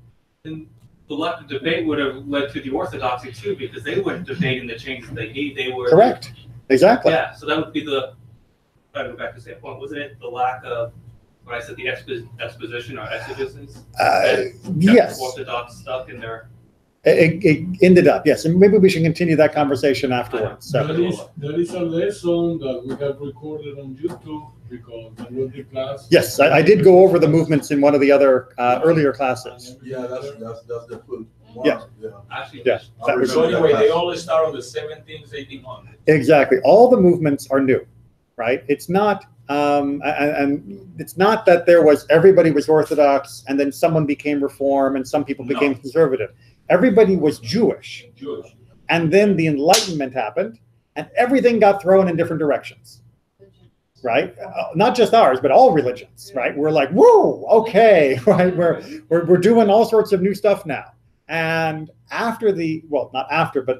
And the lack of debate would have led to the Orthodoxy too, because they weren't debating the changes they made. They were correct. Exactly. Yeah. So that would be I go back to the same point. Wasn't it the lack of, when I said the exposition or exegesis? Yes. Orthodox stuck in their. It ended up, yes, and maybe we should continue that conversation afterwards. So. There is a lesson that we have recorded on YouTube because I wrote the class. Yes, I did go over the movements in one of the other earlier classes. Yeah, that's the food. Yeah. Actually, yeah. So anyway, they all start on the 17th, 1800s. Exactly. All the movements are new, right? It's not, and it's not that everybody was Orthodox and then someone became Reform and some people became conservative. Everybody was Jewish. And then the Enlightenment happened and everything got thrown in different directions, right? Not just ours, but all religions, right? We're like, whoa, okay, right? We're doing all sorts of new stuff now. And after not after, but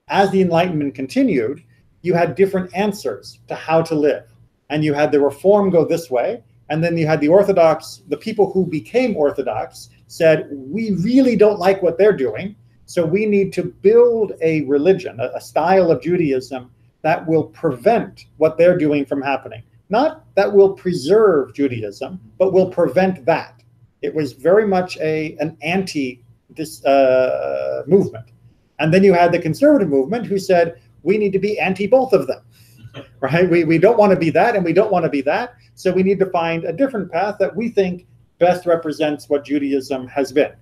as the Enlightenment continued, you had different answers to how to live. And you had the Reform go this way. And then you had the Orthodox, the people who became Orthodox said, we really don't like what they're doing. So we need to build a religion, a style of Judaism that will prevent what they're doing from happening. not that will preserve Judaism, but will prevent that. It was very much an anti this movement. And then you had the conservative movement who said, we need to be anti both of them, right? We don't want to be that and we don't want to be that. So we need to find a different path that we think best represents what Judaism has been.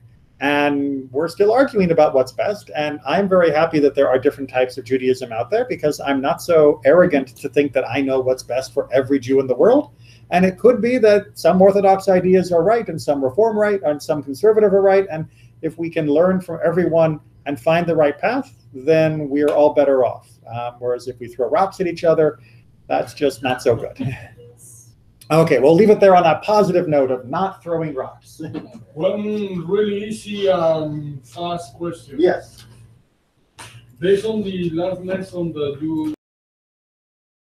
And we're still arguing about what's best. And I'm very happy that there are different types of Judaism out there, because I'm not so arrogant to think that I know what's best for every Jew in the world. And it could be that some Orthodox ideas are right and some Reform right and some conservative are right. And if we can learn from everyone and find the right path, then we are all better off. Whereas if we throw rocks at each other, that's just not so good. Okay, we'll leave it there on that positive note of not throwing rocks. One really easy fast question. Yes. Based on the last lesson that you